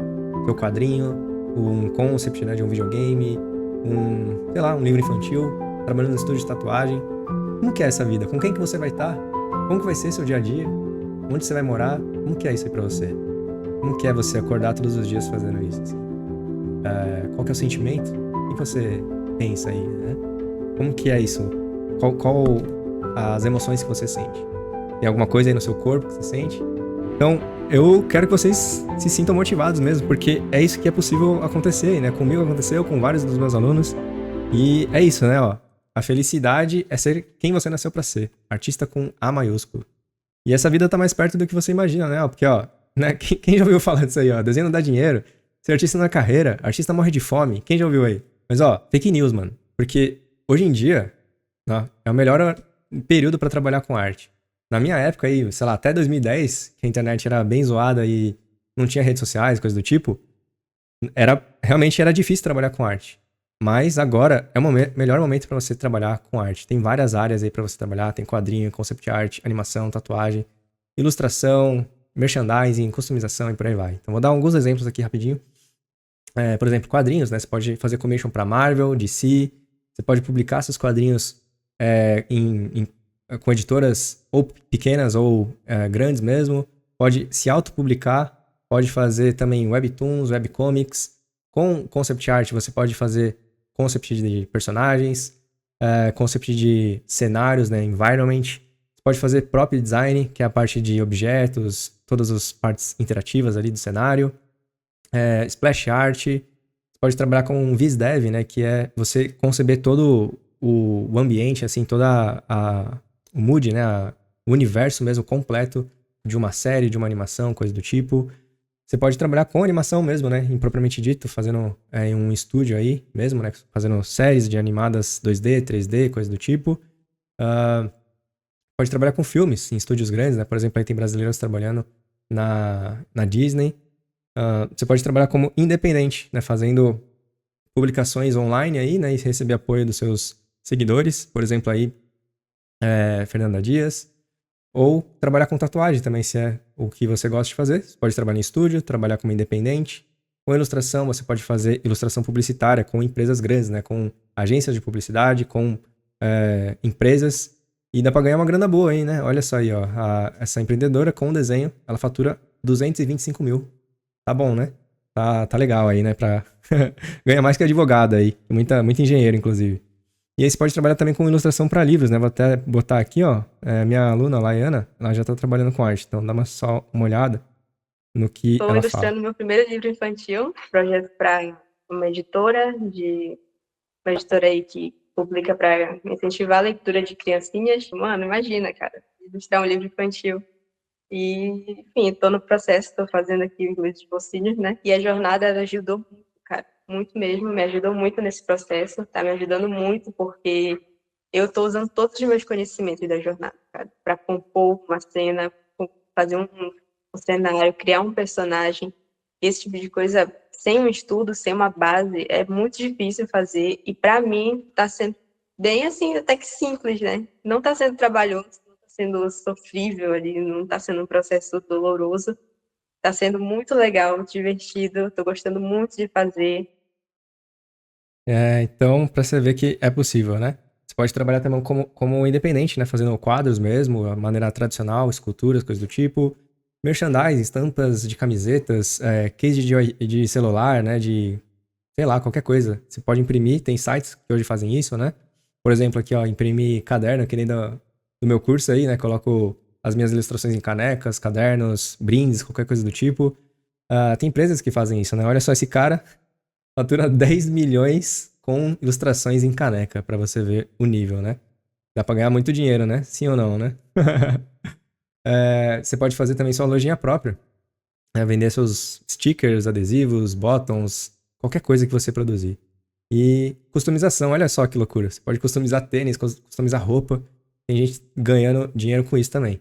quadrinho, um concept, né, de um videogame, um livro infantil, trabalhando no estúdio de tatuagem. Como que é essa vida? Com quem que você vai estar? Como que vai ser seu dia a dia? Onde você vai morar? Como que é isso aí pra você? Como que é você acordar todos os dias fazendo isso? Assim? Qual que é o sentimento? O que você pensa aí, né? Como que é isso? Qual as emoções que você sente? Tem alguma coisa aí no seu corpo que você sente? Então, eu quero que vocês se sintam motivados mesmo, porque é isso que é possível acontecer, né? Comigo aconteceu, com vários dos meus alunos. E é isso, né? Ó, a felicidade é ser quem você nasceu pra ser. Artista com A maiúsculo. E essa vida tá mais perto do que você imagina, né? Ó, porque, ó, né? Quem já ouviu falar disso aí, ó? Desenho não dá dinheiro. Ser artista não é carreira. Artista morre de fome. Quem já ouviu aí? Mas, ó, fake news, mano. Porque hoje em dia, né, é o melhor período pra trabalhar com arte. Na minha época aí, sei lá, até 2010, que a internet era bem zoada e não tinha redes sociais, coisa do tipo, realmente era difícil trabalhar com arte. Mas agora é o melhor momento para você trabalhar com arte. Tem várias áreas aí para você trabalhar, tem quadrinho, concept art, animação, tatuagem, ilustração, merchandising, customização e por aí vai. Então vou dar alguns exemplos aqui rapidinho. Por exemplo, quadrinhos, né? Você pode fazer commission para Marvel, DC, você pode publicar seus quadrinhos com editoras ou pequenas ou grandes mesmo, pode se autopublicar, pode fazer também webtoons, webcomics, com concept art você pode fazer concept de personagens, concept de cenários, né, environment, você pode fazer prop design, que é a parte de objetos, todas as partes interativas ali do cenário, splash art, você pode trabalhar com VisDev, né, que é você conceber todo o ambiente, assim, toda o mood, né, o universo mesmo completo de uma série, de uma animação, coisa do tipo. Você pode trabalhar com animação mesmo, né, impropriamente dito, fazendo em um estúdio aí mesmo, né, fazendo séries de animadas 2D, 3D, coisa do tipo. Pode trabalhar com filmes em estúdios grandes, né, por exemplo, aí tem brasileiros trabalhando na Disney. Você pode trabalhar como independente, né, fazendo publicações online aí, né, e receber apoio dos seus seguidores, por exemplo, aí Fernanda Dias, ou trabalhar com tatuagem também, se é o que você gosta de fazer. Você pode trabalhar em estúdio, trabalhar como independente. Com ilustração, você pode fazer ilustração publicitária com empresas grandes, né? Com agências de publicidade, com empresas. E dá pra ganhar uma grana boa aí, né? Olha só aí, ó. Essa empreendedora com desenho, ela fatura 225 mil. Tá bom, né? Tá legal aí, né? Pra ganhar mais que advogado aí. Muito engenheiro, inclusive. E aí você pode trabalhar também com ilustração para livros, né? Vou até botar aqui, ó. Minha aluna, Laiana, ela já tá trabalhando com arte. Então dá só uma olhada no que Estou ela ilustrando fala. meu primeiro livro infantil, projeto para uma editora aí que publica para incentivar a leitura de criancinhas. Mano, imagina, cara, ilustrar um livro infantil. E, enfim, estou no processo, estou fazendo aqui os esbocinhos, né? E a jornada ela ajudou muito, cara, muito mesmo, me ajudou muito nesse processo, tá me ajudando muito porque eu estou usando todos os meus conhecimentos da jornada, cara, para compor uma cena, fazer um cenário, criar um personagem, esse tipo de coisa, sem um estudo, sem uma base, é muito difícil fazer e para mim está sendo bem assim, até que simples, né? Não está sendo trabalhoso, sendo sofrível ali, não está sendo um processo doloroso, está sendo muito legal, divertido, estou gostando muito de fazer. Então, pra você ver que é possível, né? Você pode trabalhar também como independente, né? Fazendo quadros mesmo, a maneira tradicional, esculturas, coisas do tipo. Merchandising, estampas de camisetas, case de celular, né? De, sei lá, qualquer coisa. Você pode imprimir, tem sites que hoje fazem isso, né? Por exemplo, aqui, ó, imprimir caderno, que nem do meu curso aí, né? Coloco as minhas ilustrações em canecas, cadernos, brindes, qualquer coisa do tipo. Tem empresas que fazem isso, né? Olha só esse cara, fatura 10 milhões com ilustrações em caneca, pra você ver o nível, né? Dá pra ganhar muito dinheiro, né? Sim ou não, né? Você pode fazer também sua lojinha própria. Vender seus stickers, adesivos, buttons, qualquer coisa que você produzir. E customização, olha só que loucura. Você pode customizar tênis, customizar roupa. Tem gente ganhando dinheiro com isso também.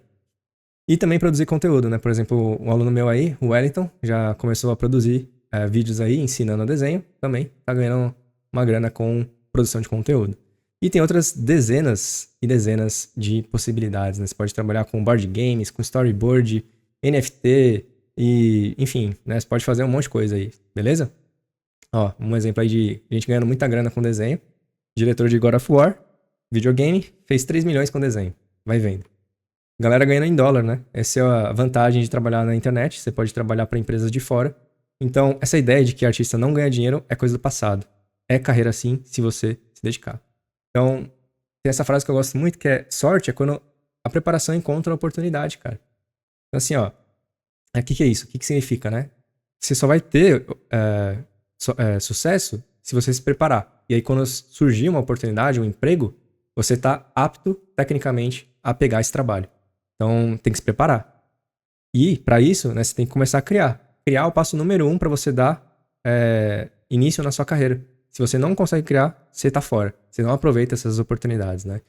E também produzir conteúdo, né? Por exemplo, um aluno meu aí, o Wellington, já começou a produzir vídeos aí ensinando desenho, também tá ganhando uma grana com produção de conteúdo. E tem outras dezenas e dezenas de possibilidades, né? Você pode trabalhar com board games, com storyboard, NFT e, enfim, né? Você pode fazer um monte de coisa aí, beleza? Ó, um exemplo aí de gente ganhando muita grana com desenho. Diretor de God of War, videogame, fez 3 milhões com desenho. Vai vendo. Galera ganhando em dólar, né? Essa é a vantagem de trabalhar na internet. Você pode trabalhar para empresas de fora. Então, essa ideia de que artista não ganha dinheiro é coisa do passado. É carreira sim, se você se dedicar. Então, tem essa frase que eu gosto muito, que é sorte é quando a preparação encontra a oportunidade, cara. Então, assim, ó, o que é isso? O que significa, né? Você só vai ter sucesso se você se preparar. E aí, quando surgir uma oportunidade, um emprego, você está apto, tecnicamente, a pegar esse trabalho. Então, tem que se preparar. E, para isso, né, você tem que começar a criar. Criar é o passo número 1 para você dar início na sua carreira. Se você não consegue criar, você está fora. Você não aproveita essas oportunidades, né?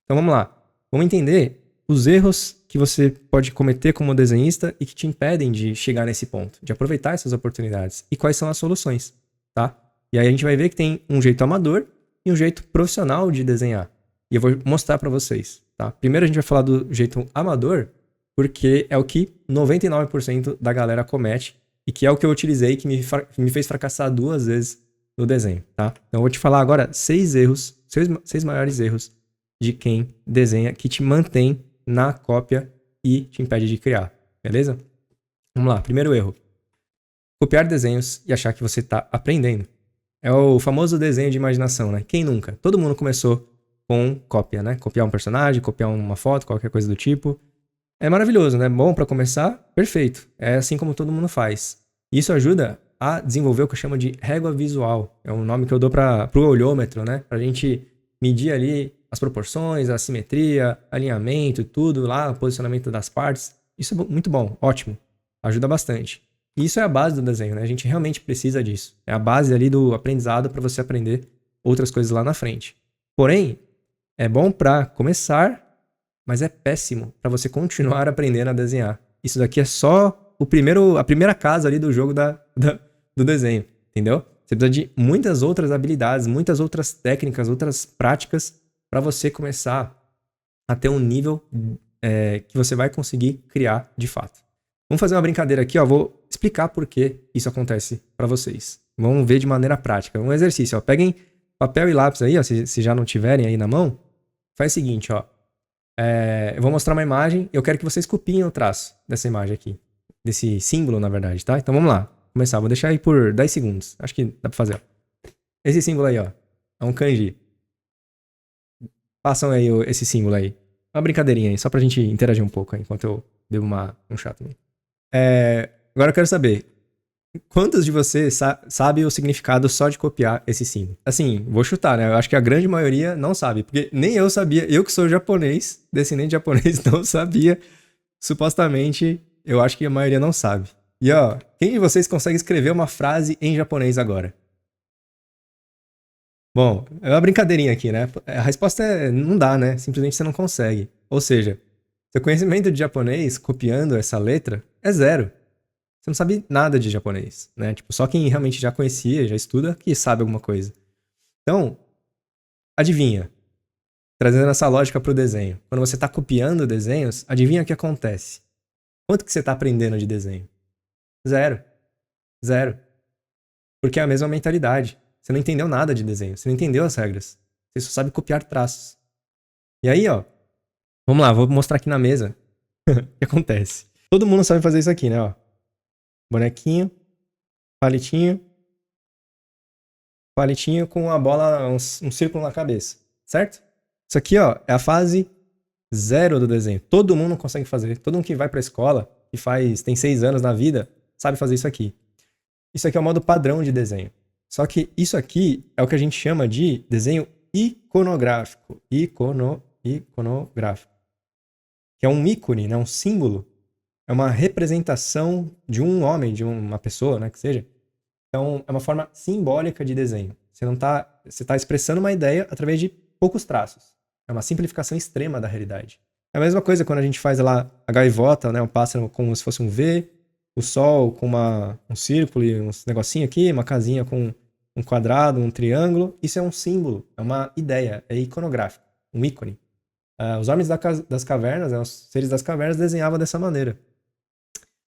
Então, vamos lá. Vamos entender os erros que você pode cometer como desenhista e que te impedem de chegar nesse ponto, de aproveitar essas oportunidades. E quais são as soluções, tá? E aí a gente vai ver que tem um jeito amador e um jeito profissional de desenhar. E eu vou mostrar para vocês, tá? Primeiro a gente vai falar do jeito amador, porque é o que 99% da galera comete e que é o que eu utilizei que me fez fracassar 2 vezes no desenho, tá? Então eu vou te falar agora 6 maiores erros de quem desenha que te mantém na cópia e te impede de criar, beleza? Vamos lá, primeiro erro. Copiar desenhos e achar que você está aprendendo. É o famoso desenho de imaginação, né? Quem nunca? Todo mundo começou com cópia, né? Copiar um personagem, copiar uma foto, qualquer coisa do tipo. É maravilhoso, né? Bom para começar? Perfeito. É assim como todo mundo faz. Isso ajuda a desenvolver o que eu chamo de régua visual. É um nome que eu dou para o olhômetro, né? Pra gente medir ali as proporções, a simetria, alinhamento, tudo lá, o posicionamento das partes. Isso é muito bom, ótimo. Ajuda bastante. E isso é a base do desenho, né? A gente realmente precisa disso. É a base ali do aprendizado para você aprender outras coisas lá na frente. Porém, é bom para começar, mas é péssimo para você continuar aprendendo a desenhar. Isso daqui é só a primeira casa ali do jogo do desenho, entendeu? Você precisa de muitas outras habilidades, muitas outras técnicas, outras práticas para você começar a ter um nível que você vai conseguir criar de fato. Vamos fazer uma brincadeira aqui, ó. Vou explicar por que isso acontece para vocês. Vamos ver de maneira prática. Um exercício, ó. Peguem papel e lápis aí, ó, se já não tiverem aí na mão. Faz o seguinte, ó. Eu vou mostrar uma imagem. Eu quero que vocês copiem o traço dessa imagem aqui. Desse símbolo, na verdade, tá? Então vamos lá. Começar. Vou deixar aí por 10 segundos. Acho que dá pra fazer, ó. Esse símbolo aí, ó. É um kanji. Façam aí esse símbolo aí. Uma brincadeirinha aí, só pra gente interagir um pouco aí, enquanto eu bebo um chá também. Agora eu quero saber, quantos de vocês sabem o significado só de copiar esse símbolo? Assim, vou chutar, né? Eu acho que a grande maioria não sabe, porque nem eu sabia. Eu que sou japonês, descendente de japonês, não sabia. Supostamente, eu acho que a maioria não sabe. E ó, quem de vocês consegue escrever uma frase em japonês agora? Bom, é uma brincadeirinha aqui, né? A resposta é não dá, né? Simplesmente você não consegue. Ou seja, seu conhecimento de japonês, copiando essa letra, é 0. Você não sabe nada de japonês, né? Tipo, só quem realmente já conhecia, já estuda, que sabe alguma coisa. Então, adivinha. Trazendo essa lógica pro desenho. Quando você está copiando desenhos, adivinha o que acontece? Quanto que você está aprendendo de desenho? 0. Porque é a mesma mentalidade. Você não entendeu nada de desenho. Você não entendeu as regras. Você só sabe copiar traços. E aí, ó. Vamos lá, vou mostrar aqui na mesa o que acontece. Todo mundo sabe fazer isso aqui, né? Ó. Bonequinho, palitinho com a bola, um círculo na cabeça. Certo? Isso aqui, ó, é a fase 0 do desenho. Todo mundo consegue fazer. Todo mundo que vai pra escola e tem 6 anos na vida, sabe fazer isso aqui. Isso aqui é o modo padrão de desenho. Só que isso aqui é o que a gente chama de desenho iconográfico. Iconográfico. Que é um ícone, né? Um símbolo. É uma representação de um homem, de uma pessoa, né? Que seja. Então, é uma forma simbólica de desenho. Você tá expressando uma ideia através de poucos traços. É uma simplificação extrema da realidade. É a mesma coisa quando a gente faz lá a gaivota, né? Um pássaro como se fosse um V, o sol com um círculo e uns negocinho aqui, uma casinha com um quadrado, um triângulo. Isso é um símbolo, é uma ideia, é iconográfico, um ícone. Os homens das cavernas, né, os seres das cavernas desenhavam dessa maneira.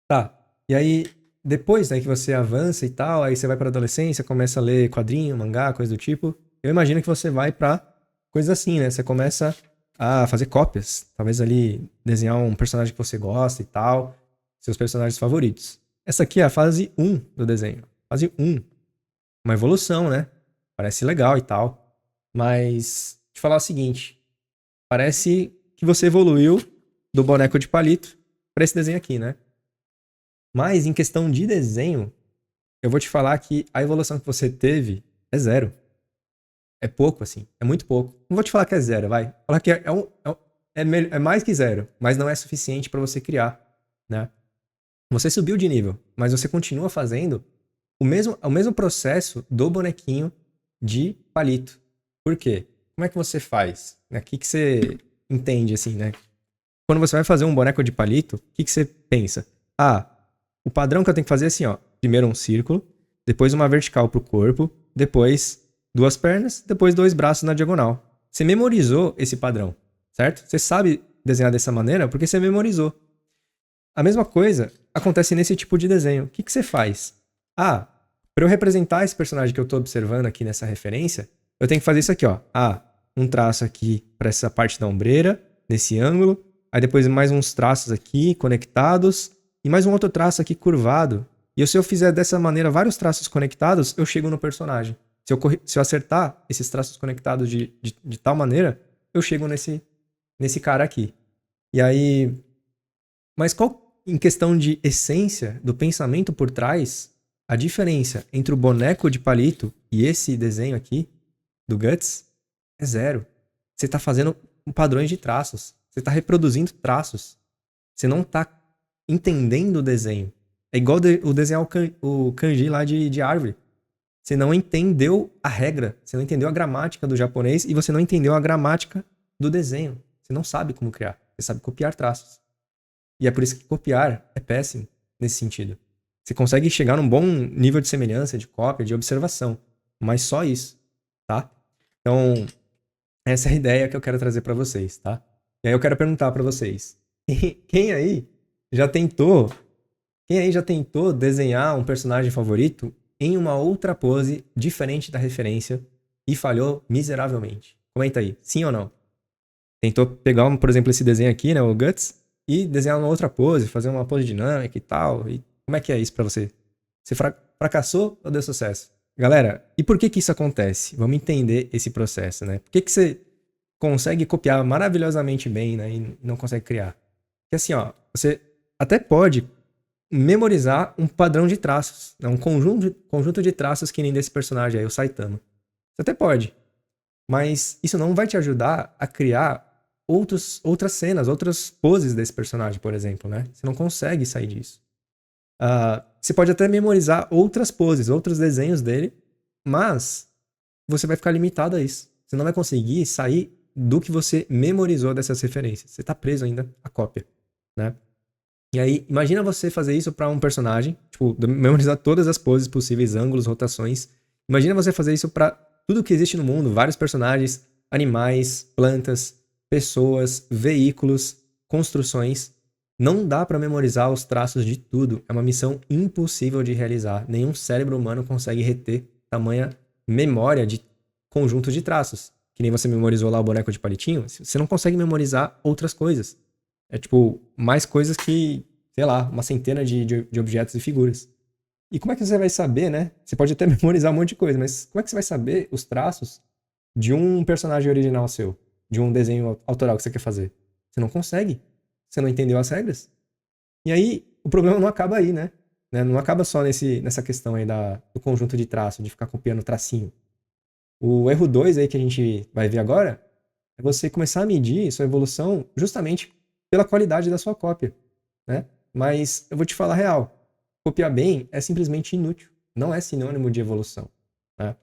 Tá, e aí depois, né, que você avança e tal, aí você vai pra adolescência, começa a ler quadrinho, mangá, coisa do tipo. Eu imagino que você vai pra coisas assim, né? Você começa a fazer cópias, talvez ali desenhar um personagem que você gosta e tal, seus personagens favoritos. Essa aqui é a fase 1 do desenho. Fase 1. Uma evolução, né? Parece legal e tal. Mas, te falar o seguinte, parece que você evoluiu do boneco de palito pra esse desenho aqui, né? Mas em questão de desenho, eu vou te falar que a evolução que você teve é zero. É pouco, assim. É muito pouco. Não vou te falar que é zero, vai. Vou falar que é mais que zero, mas não é suficiente pra você criar, né? Você subiu de nível, mas você continua fazendo o mesmo processo do bonequinho de palito. Por quê? Como é que você faz? O que você entende, assim, né? Quando você vai fazer um boneco de palito, o que você pensa? O padrão que eu tenho que fazer é assim, ó. Primeiro um círculo, depois uma vertical pro corpo, depois 2 pernas, depois 2 braços na diagonal. Você memorizou esse padrão, certo? Você sabe desenhar dessa maneira porque você memorizou. A mesma coisa acontece nesse tipo de desenho. O que você faz? Para eu representar esse personagem que eu tô observando aqui nessa referência, eu tenho que fazer isso aqui, ó. Um traço aqui para essa parte da ombreira, nesse ângulo. Aí depois mais uns traços aqui conectados. E mais um outro traço aqui curvado. E se eu fizer dessa maneira vários traços conectados, eu chego no personagem. Se eu acertar esses traços conectados de tal maneira, eu chego nesse cara aqui. E aí... Mas qual, em questão de essência, do pensamento por trás, a diferença entre o boneco de palito e esse desenho aqui, do Guts, é zero. Você está fazendo padrões de traços. Você está reproduzindo traços. Você não está entendendo o desenho. É igual o desenhar o kanji lá de árvore. Você não entendeu a regra. Você não entendeu a gramática do japonês e você não entendeu a gramática do desenho. Você não sabe como criar. Você sabe copiar traços. E é por isso que copiar é péssimo nesse sentido. Você consegue chegar num bom nível de semelhança, de cópia, de observação. Mas só isso, tá? Então, essa é a ideia que eu quero trazer para vocês, tá? E aí eu quero perguntar para vocês. Quem aí já tentou desenhar um personagem favorito em uma outra pose diferente da referência e falhou miseravelmente? Comenta aí, sim ou não? Tentou pegar, por exemplo, esse desenho aqui, né, o Guts, e desenhar uma outra pose, fazer uma pose dinâmica e tal. E como é que é isso pra você? Você fracassou ou deu sucesso? Galera, e por que isso acontece? Vamos entender esse processo, né? Por que você consegue copiar maravilhosamente bem, né, e não consegue criar? Porque assim, ó, você até pode memorizar um padrão de traços, né? Um conjunto de traços que nem desse personagem aí, o Saitama. Você até pode. Mas isso não vai te ajudar a criar outras cenas, outras poses desse personagem, por exemplo, né? Você não consegue sair disso. Você pode até memorizar outras poses, outros desenhos dele, mas você vai ficar limitado a isso. Você não vai conseguir sair do que você memorizou dessas referências. Você tá preso ainda à cópia, né? E aí, imagina você fazer isso pra um personagem, tipo, memorizar todas as poses possíveis, ângulos, rotações. Imagina você fazer isso pra tudo que existe no mundo, vários personagens, animais, plantas, pessoas, veículos, construções. Não dá pra memorizar os traços de tudo. É uma missão impossível de realizar. Nenhum cérebro humano consegue reter tamanha memória de conjunto de traços. Que nem você memorizou lá o boneco de palitinho, você não consegue memorizar outras coisas. É tipo, mais coisas que, sei lá, uma centena de objetos e figuras. E como é que você vai saber, né? Você pode até memorizar um monte de coisa, mas como é que você vai saber os traços de um personagem original seu? De um desenho autoral que você quer fazer? Você não consegue. Você não entendeu as regras. E aí, o problema não acaba aí, né? Não acaba só nessa questão aí do conjunto de traço, de ficar copiando tracinho. O erro 2 aí que a gente vai ver agora é você começar a medir sua evolução justamente pela qualidade da sua cópia, né? Mas eu vou te falar a real. Copiar bem é simplesmente inútil. Não é sinônimo de evolução, né?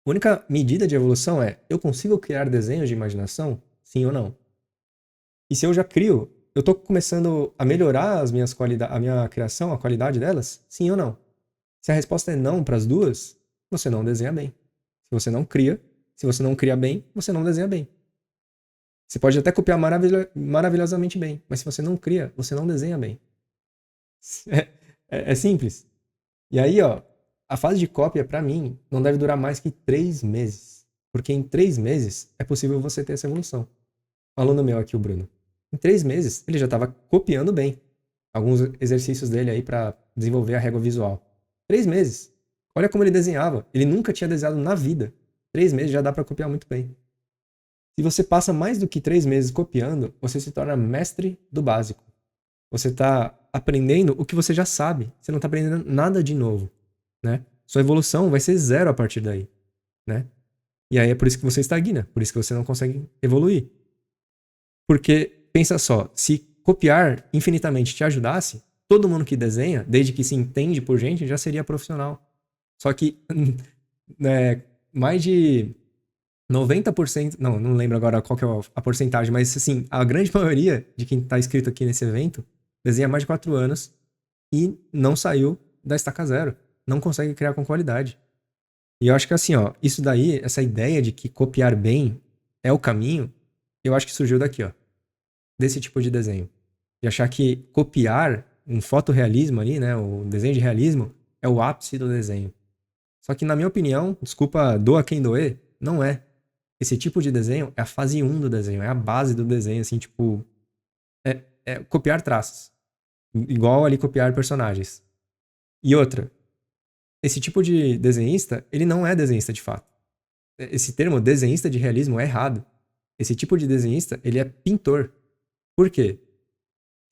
A única medida de evolução é: eu consigo criar desenhos de imaginação? Sim ou não? E se eu já crio eu tô começando a melhorar as minhas a minha criação, a qualidade delas? Sim ou não? Se a resposta é não para as duas, você não desenha bem. Se você não cria bem, você não desenha bem. Você pode até copiar maravilhosamente bem, mas se você não cria, você não desenha bem. É simples. E aí, ó, a fase de cópia, pra mim, não deve durar mais que 3 meses. Porque em 3 meses é possível você ter essa evolução. Um aluno meu aqui, o Bruno. Em 3 meses, ele já estava copiando bem alguns exercícios dele aí para desenvolver a régua visual. 3 meses. Olha como ele desenhava. Ele nunca tinha desenhado na vida. 3 meses já dá para copiar muito bem. Se você passa mais do que 3 meses copiando, você se torna mestre do básico. Você está aprendendo o que você já sabe. Você não está aprendendo nada de novo, né? Sua evolução vai ser 0 a partir daí, né? E aí é por isso que você estagna, por isso que você não consegue evoluir. Porque, pensa só, se copiar infinitamente te ajudasse, todo mundo que desenha, desde que se entende por gente, já seria profissional. Só que mais de 90%, não lembro agora qual que é a porcentagem, mas assim, a grande maioria de quem está inscrito aqui nesse evento desenha há mais de 4 anos e não saiu da estaca zero. Não consegue criar com qualidade. E eu acho que assim, ó, isso daí, essa ideia de que copiar bem é o caminho, eu acho que surgiu daqui, ó. Desse tipo de desenho. De achar que copiar um fotorrealismo ali, né, o desenho de realismo, é o ápice do desenho. Só que na minha opinião, desculpa, doa quem doer, não é. Esse tipo de desenho é a fase 1 do desenho, é a base do desenho, assim, tipo... É copiar traços. Igual ali copiar personagens. E outra, esse tipo de desenhista, ele não é desenhista de fato. Esse termo desenhista de realismo é errado. Esse tipo de desenhista, ele é pintor. Por quê?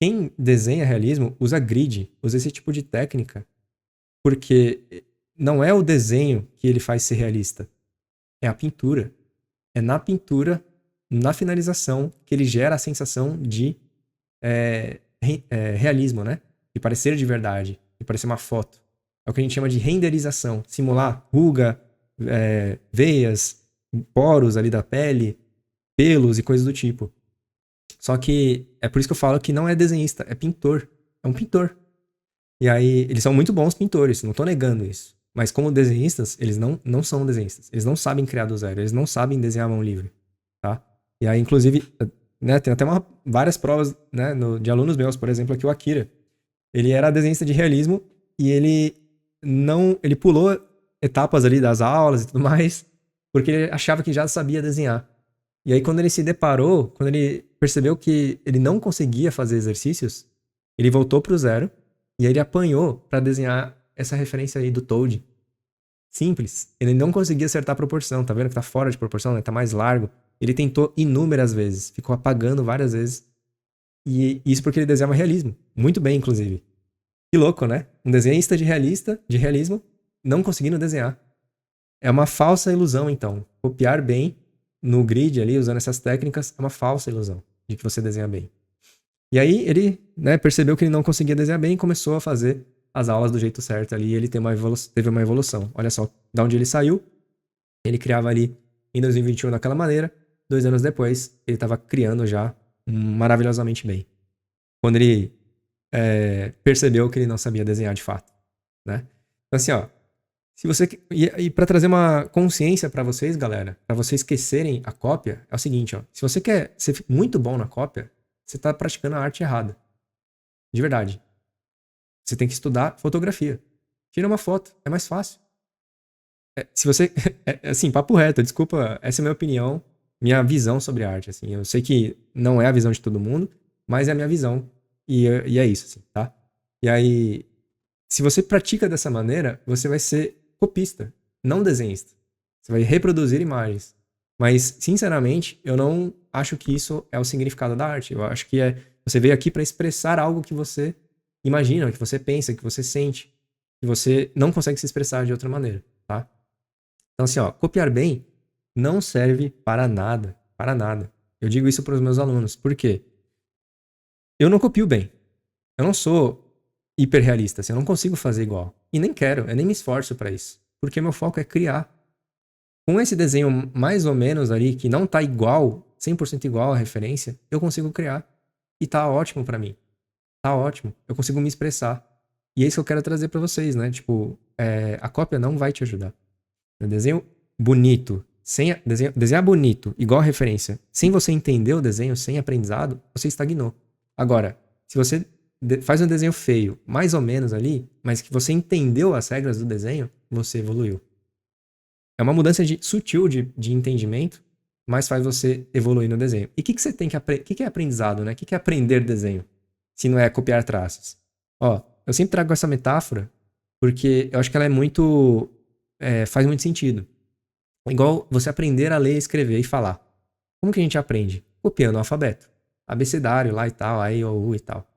Quem desenha realismo usa grid, usa esse tipo de técnica. Porque não é o desenho que ele faz ser realista. É a pintura. É na pintura, na finalização, que ele gera a sensação de realismo, né? De parecer de verdade, de parecer uma foto. É o que a gente chama de renderização. Simular ruga, veias, poros ali da pele, pelos e coisas do tipo. Só que é por isso que eu falo que não é desenhista, é pintor. É um pintor. E aí, eles são muito bons pintores, não tô negando isso. Mas como desenhistas, eles não são desenhistas. Eles não sabem criar do zero, eles não sabem desenhar a mão livre, tá? E aí, inclusive, né, tem até várias provas, né, de alunos meus, por exemplo, aqui o Akira. Ele era desenhista de realismo e ele pulou etapas ali das aulas e tudo mais, porque ele achava que já sabia desenhar. E aí, quando ele se deparou, quando ele percebeu que ele não conseguia fazer exercícios, ele voltou pro zero e aí ele apanhou para desenhar essa referência aí do Toad. Simples. Ele não conseguia acertar a proporção, tá vendo que tá fora de proporção, né? Tá mais largo. Ele tentou inúmeras vezes, ficou apagando várias vezes. E isso porque ele desenhava realismo. Muito bem, inclusive. Que louco, né? Um desenhista de realismo, não conseguindo desenhar. É uma falsa ilusão, então. Copiar bem no grid ali, usando essas técnicas, é uma falsa ilusão de que você desenha bem. E aí ele, né, percebeu que ele não conseguia desenhar bem e começou a fazer as aulas do jeito certo ali, e ele teve uma evolução. Olha só, da onde ele saiu, ele criava ali em 2021 daquela maneira, 2 anos depois, ele estava criando já maravilhosamente bem. Quando ele percebeu que ele não sabia desenhar de fato, né? Então assim, ó, se você... E para trazer uma consciência para vocês, galera, para vocês esquecerem a cópia, é o seguinte, ó, se você quer ser muito bom na cópia, você está praticando a arte errada. De verdade. Você tem que estudar fotografia. Tira uma foto, é mais fácil. Se você... assim, papo reto, desculpa, essa é a minha opinião, minha visão sobre arte, assim. Eu sei que não é a visão de todo mundo, mas é a minha visão. E é isso, assim, tá? E aí, se você pratica dessa maneira, você vai ser copista, não desenhista. Você vai reproduzir imagens. Mas, sinceramente, eu não acho que isso é o significado da arte. Eu acho que você veio aqui para expressar algo que você imagina, que você pensa, que você sente, que você não consegue se expressar de outra maneira, tá? Então, assim, ó, copiar bem não serve para nada, para nada. Eu digo isso para os meus alunos. Por quê? Eu não copio bem. Eu não sou hiperrealista, assim, eu não consigo fazer igual. E nem quero, eu nem me esforço para isso. Porque meu foco é criar. Com esse desenho mais ou menos ali, que não tá igual, 100% igual à referência, eu consigo criar. e tá ótimo pra mim. Tá ótimo. Eu consigo me expressar. E é isso que eu quero trazer pra vocês, né? Tipo, a cópia não vai te ajudar. O desenho bonito, desenhar bonito, igual a referência, sem você entender o desenho, sem aprendizado, você estagnou. Agora, se você faz um desenho feio, mais ou menos ali, mas que você entendeu as regras do desenho, você evoluiu. É uma mudança sutil de entendimento, mas faz você evoluir no desenho. E o que você tem que aprender? O que é aprendizado, né? O que é aprender desenho? Se não é copiar traços. Ó, eu sempre trago essa metáfora, porque eu acho que ela é muito... faz muito sentido. Igual você aprender a ler, escrever e falar. Como que a gente aprende? Copiando o alfabeto. Abecedário lá e tal, A, I, O, U e tal.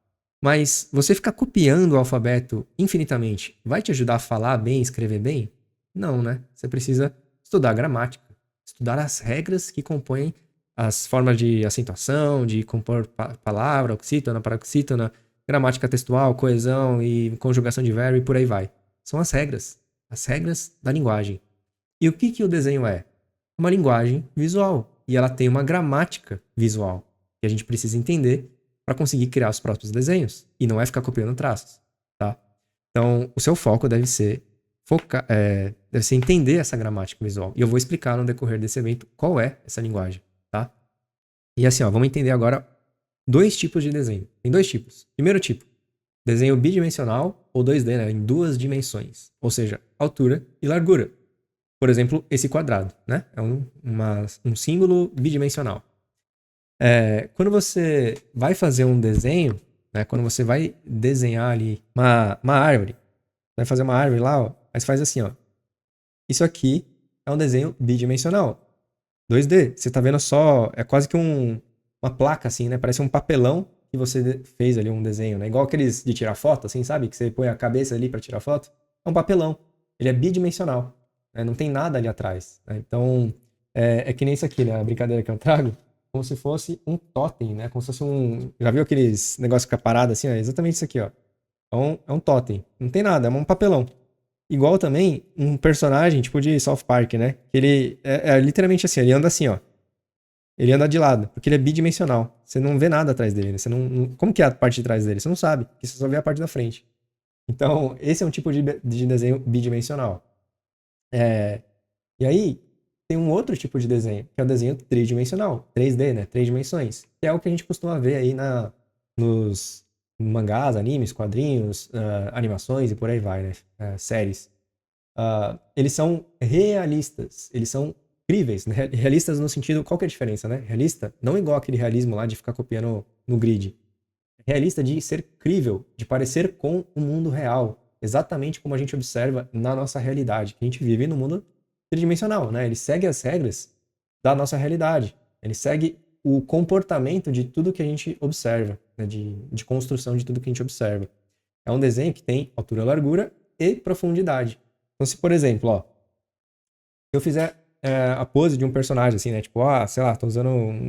Mas você ficar copiando o alfabeto infinitamente vai te ajudar a falar bem, escrever bem? Não, né? Você precisa estudar gramática. Estudar as regras que compõem as formas de acentuação, de compor palavra, oxítona, paroxítona, gramática textual, coesão e conjugação de verbo e por aí vai. São as regras da linguagem. E o que o desenho é? Uma linguagem visual. E ela tem uma gramática visual que a gente precisa entender para conseguir criar os próprios desenhos. E não é ficar copiando traços, tá? Então, o seu foco deve ser entender essa gramática visual. E eu vou explicar no decorrer desse evento qual é essa linguagem, tá? E assim, ó, vamos entender agora 2 tipos de desenho. Tem 2 tipos. Primeiro tipo, desenho bidimensional ou 2D, né? Em 2 dimensões. Ou seja, altura e largura. Por exemplo, esse quadrado, né? É um símbolo bidimensional. Quando você vai fazer um desenho, né? Quando você vai desenhar ali uma árvore, vai fazer uma árvore lá, ó, mas faz assim, ó. Isso aqui é um desenho bidimensional. 2D. Você tá vendo só, é quase que uma placa assim, né? Parece um papelão que você fez ali um desenho, né? Igual aqueles de tirar foto, assim, sabe? Que você põe a cabeça ali pra tirar foto. É um papelão. Ele é bidimensional. Né? Não tem nada ali atrás. Né? Então, é que nem isso aqui, né? A brincadeira que eu trago, como se fosse um totem, né? Como se fosse já viu aqueles negócios que fica parado assim? É exatamente isso aqui, ó. É um totem. Não tem nada, é um papelão. Igual também um personagem, tipo de South Park, né? Que ele é literalmente assim, ele anda assim, ó. Ele anda de lado, porque ele é bidimensional. Você não vê nada atrás dele, né? Você como que é a parte de trás dele? Você não sabe, porque você só vê a parte da frente. Então, esse é um tipo de desenho bidimensional. E aí, tem um outro tipo de desenho, que é o desenho tridimensional, 3D, né? 3 dimensões. Que é o que a gente costuma ver aí nos mangás, animes, quadrinhos, animações e por aí vai, né? Séries. Eles são realistas, eles são críveis, né? Realistas no sentido, qual que é a diferença, né? Realista, não igual aquele realismo lá de ficar copiando no grid. Realista de ser crível, de parecer com o mundo real, exatamente como a gente observa na nossa realidade, que a gente vive no mundo tridimensional, né? Ele segue as regras da nossa realidade, ele segue o comportamento de tudo que a gente observa, né? de construção de tudo que a gente observa. É um desenho que tem altura, largura e profundidade. Então, se por exemplo, ó, eu fizer a pose de um personagem assim, né? Tipo, sei lá,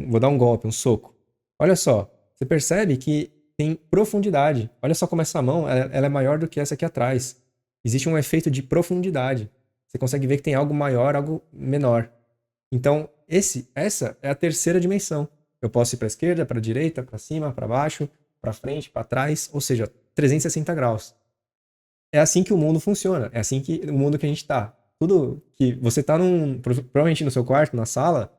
vou dar um golpe, um soco. Olha só, você percebe que tem profundidade. Olha só como essa mão, ela é maior do que essa aqui atrás. Existe um efeito de profundidade. Você consegue ver que tem algo maior, algo menor. Então, essa é a terceira dimensão. Eu posso ir para a esquerda, para a direita, para cima, para baixo, para frente, para trás, ou seja, 360 graus. É assim que o mundo funciona. É assim que o mundo que a gente está. Tudo que você está provavelmente no seu quarto, na sala,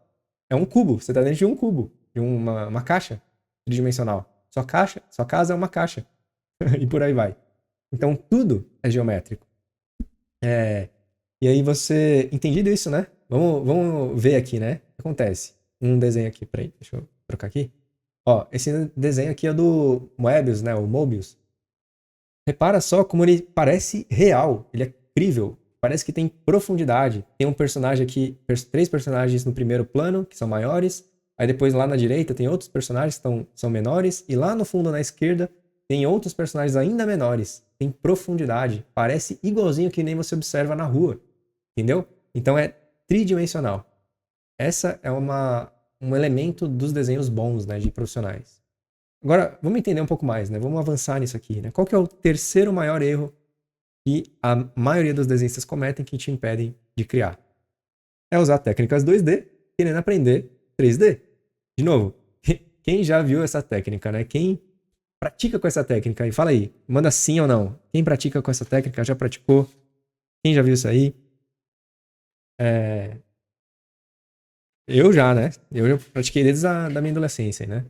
é um cubo. Você está dentro de um cubo, de uma caixa tridimensional. Sua casa é uma caixa. E por aí vai. Então, tudo é geométrico. E aí você... Entendido isso, né? Vamos ver aqui, né? O que acontece? Um desenho aqui, peraí, deixa eu trocar aqui. Ó, esse desenho aqui é do Moebius, né? O Mobius. Repara só como ele parece real. Ele é crível. Parece que tem profundidade. Tem um personagem aqui, 3 personagens no primeiro plano, que são maiores. Aí depois lá na direita tem outros personagens que são menores. E lá no fundo, na esquerda, tem outros personagens ainda menores. Tem profundidade. Parece igualzinho que nem você observa na rua. Entendeu? Então é tridimensional. Essa é um elemento dos desenhos bons, né, de profissionais. Agora, vamos entender um pouco mais, né? Vamos avançar nisso aqui, né? Qual que é o terceiro maior erro que a maioria dos desenhistas cometem que te impedem de criar? É usar técnicas 2D querendo aprender 3D. De novo, Quem já viu essa técnica, né? Quem pratica com essa técnica? E fala aí, manda sim ou não. Quem pratica com essa técnica já praticou? Quem já viu isso aí? Eu já, né? Eu já pratiquei desde da minha adolescência, né?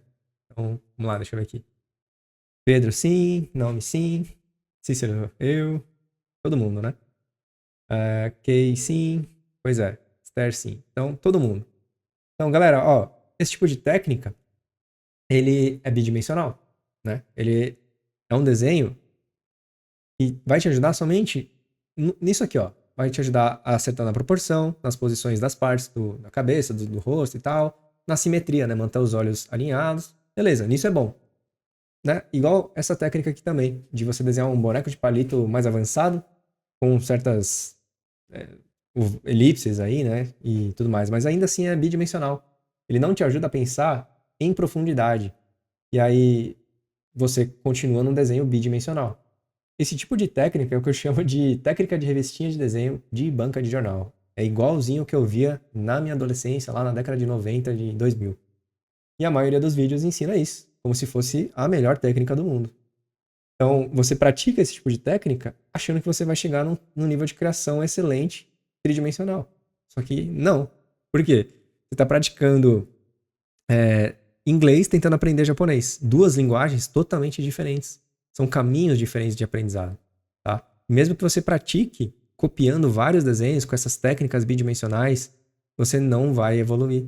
Então, vamos lá, deixa eu ver aqui. Pedro, sim. Naomi, sim. Cícero, eu. Todo mundo, né? Kay, sim. Pois é. Esther, sim. Então, todo mundo. Então, galera, ó, esse tipo de técnica, ele é bidimensional, né? Ele é um desenho que vai te ajudar somente nisso aqui, ó. Vai te ajudar a acertar na proporção, nas posições das partes da cabeça, do rosto e tal, na simetria, né? Manter os olhos alinhados. Beleza, nisso é bom. Né? Igual essa técnica aqui também, de você desenhar um boneco de palito mais avançado, com certas elipses aí, né? E tudo mais. Mas ainda assim é bidimensional. Ele não te ajuda a pensar em profundidade. E aí você continua num desenho bidimensional. Esse tipo de técnica é o que eu chamo de técnica de revistinha de desenho de banca de jornal. É igualzinho o que eu via na minha adolescência, lá na década de 90, de 2000. E a maioria dos vídeos ensina isso, como se fosse a melhor técnica do mundo. Então, você pratica esse tipo de técnica achando que você vai chegar num nível de criação excelente, tridimensional. Só que não. Por quê? Você está praticando inglês tentando aprender japonês. Duas linguagens totalmente diferentes. São caminhos diferentes de aprendizado. Tá? Mesmo que você pratique copiando vários desenhos com essas técnicas bidimensionais, você não vai evoluir.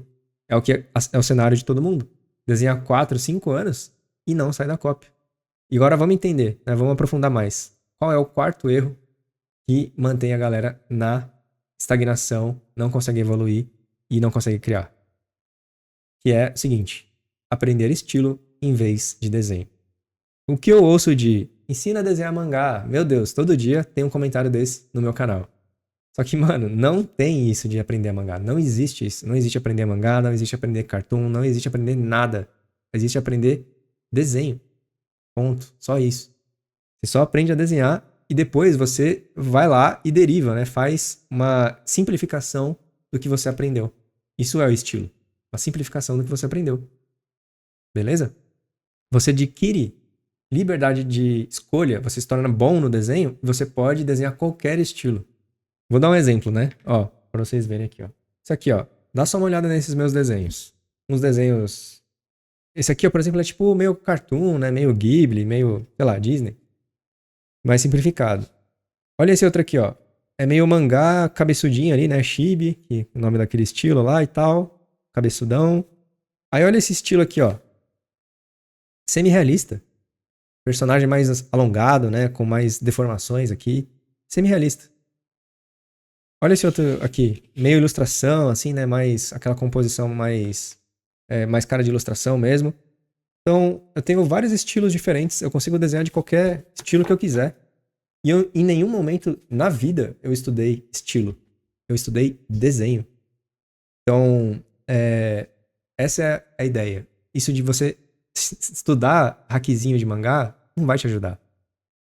É o cenário de todo mundo. Desenhar 4, 5 anos e não sai da cópia. E agora vamos entender, né? Vamos aprofundar mais. Qual é o quarto erro que mantém a galera na estagnação, não consegue evoluir e não consegue criar? Que é o seguinte: aprender estilo em vez de desenho. O que eu ouço de ensina a desenhar mangá, meu Deus, todo dia tem um comentário desse no meu canal. Só que, mano, não tem isso de aprender a mangá. Não existe isso. Não existe aprender mangá, não existe aprender cartoon, não existe aprender nada. Existe aprender desenho. Ponto. Só isso. Você só aprende a desenhar e depois você vai lá e deriva, né? Faz uma simplificação do que você aprendeu. Isso é o estilo. Uma simplificação do que você aprendeu. Beleza? Você adquire liberdade de escolha, você se torna bom no desenho e você pode desenhar qualquer estilo. Vou dar um exemplo, né? Ó, pra vocês verem aqui, ó. Isso aqui, ó. Dá só uma olhada nesses meus desenhos. Uns desenhos... Esse aqui, ó, por exemplo, é tipo meio cartoon, né? Meio Ghibli, meio, sei lá, Disney. Mais simplificado. Olha esse outro aqui, ó. É meio mangá cabeçudinho ali, né? Chibi, que é o nome daquele estilo lá e tal. Cabeçudão. Aí olha esse estilo aqui, ó. Semi-realista. Personagem mais alongado, né? Com mais deformações aqui. Semi-realista. Olha esse outro aqui, meio ilustração, assim, né? Mais aquela composição mais cara de ilustração mesmo. Então, eu tenho vários estilos diferentes. Eu consigo desenhar de qualquer estilo que eu quiser. E eu, em nenhum momento na vida, eu estudei estilo. Eu estudei desenho. Então, essa é a ideia. Isso de você estudar hackzinho de mangá não vai te ajudar,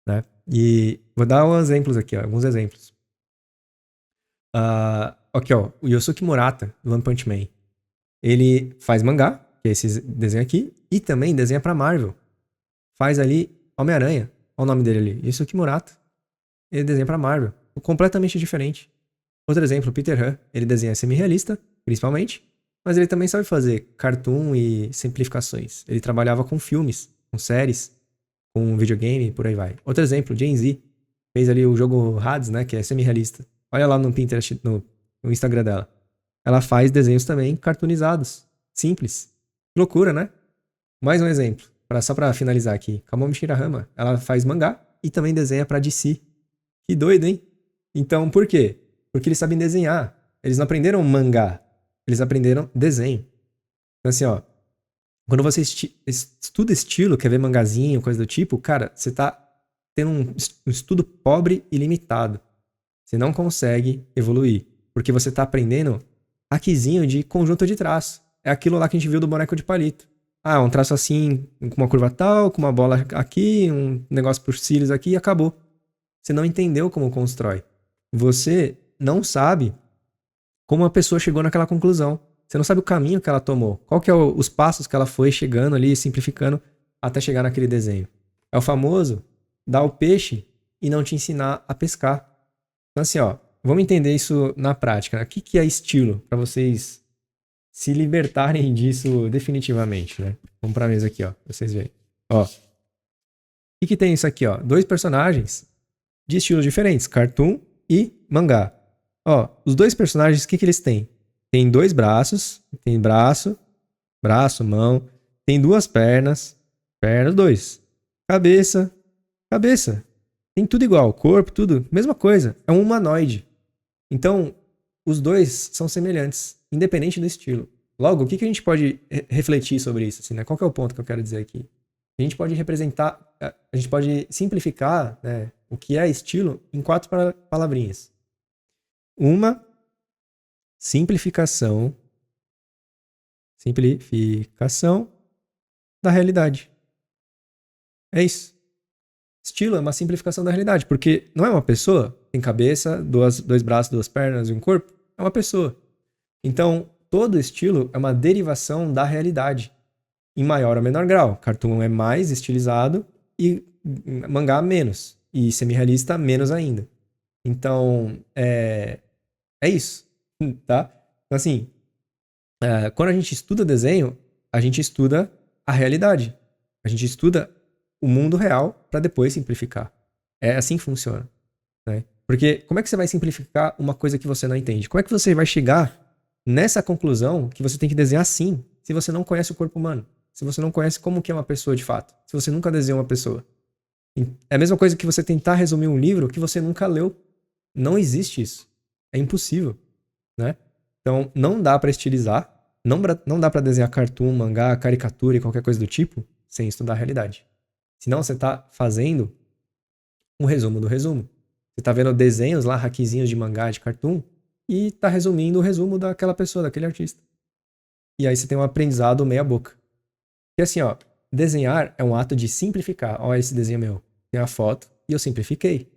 né? E vou dar uns exemplos aqui, ó, alguns exemplos. Aqui, ó, o Yosuke Murata, do One Punch Man. Ele faz mangá, que é esse desenho aqui, e também desenha pra Marvel. Faz ali Homem-Aranha. Olha o nome dele ali, Yosuke Murata. Ele desenha pra Marvel. Completamente diferente. Outro exemplo, Peter Han. Ele desenha semi-realista, principalmente, mas ele também sabe fazer cartoon e simplificações. Ele trabalhava com filmes, com séries, com videogame, por aí vai. Outro exemplo, Gen Z. Fez ali o jogo Hades, né, que é semi-realista. Olha lá no Pinterest, no Instagram dela. Ela faz desenhos também cartoonizados. Simples. Que loucura, né? Mais um exemplo, só pra finalizar aqui. Kamomi Shirahama. Ela faz mangá e também desenha pra DC. Que doido, hein? Então, por quê? Porque eles sabem desenhar. Eles não aprenderam mangá. Eles aprenderam desenho. Então, assim, ó. Quando você estuda estilo, quer ver mangazinho, coisa do tipo, cara, você tá tendo um estudo pobre e limitado. Você não consegue evoluir, porque você está aprendendo hackzinho de conjunto de traço. É aquilo lá que a gente viu do boneco de palito. Um traço assim, com uma curva tal, com uma bola aqui, um negócio por cílios aqui e acabou. Você não entendeu como constrói. Você não sabe como a pessoa chegou naquela conclusão. Você não sabe o caminho que ela tomou. Qual que é os passos que ela foi chegando ali, simplificando, até chegar naquele desenho. É o famoso dar o peixe e não te ensinar a pescar. Então assim, ó, vamos entender isso na prática, né? O que é estilo? Para vocês se libertarem disso definitivamente, né? Vamos pra mesa aqui, ó, pra vocês verem. Ó, o que tem isso aqui, ó? 2 personagens de estilos diferentes, cartoon e mangá. Ó, os 2 personagens, o que eles têm? Tem 2 braços, tem braço, mão, tem 2 pernas, 2. Cabeça. Tem tudo igual, corpo, tudo, mesma coisa. É um humanoide. Então, os 2 são semelhantes, independente do estilo. Logo, o que a gente pode refletir sobre isso? Assim, né? Qual que é o ponto que eu quero dizer aqui? A gente pode representar, a gente pode simplificar, né, o que é estilo em 4 palavrinhas. Uma, simplificação da realidade. É isso. Estilo é uma simplificação da realidade, porque não é uma pessoa, tem cabeça, 2 braços, 2 pernas e um corpo, é uma pessoa. Então, todo estilo é uma derivação da realidade, em maior ou menor grau. Cartoon é mais estilizado e mangá menos, e semi-realista menos ainda. Então, é isso, tá? Então, assim, quando a gente estuda desenho, a gente estuda a realidade. A gente estuda o mundo real para depois simplificar. É assim que funciona, né? Porque como é que você vai simplificar uma coisa que você não entende? Como é que você vai chegar nessa conclusão que você tem que desenhar assim, se você não conhece o corpo humano? Se você não conhece como que é uma pessoa de fato? Se você nunca desenhou uma pessoa? É a mesma coisa que você tentar resumir um livro que você nunca leu. Não existe isso. É impossível, né? Então, não dá para estilizar, não dá para desenhar cartoon, mangá, caricatura e qualquer coisa do tipo sem estudar a realidade. Senão você tá fazendo um resumo do resumo. Você tá vendo desenhos lá, hackzinhos de mangá, de cartoon, e tá resumindo o resumo daquela pessoa, daquele artista. E aí você tem um aprendizado meia boca. E assim, ó, desenhar é um ato de simplificar. Ó, esse desenho meu. Tem a foto e eu simplifiquei.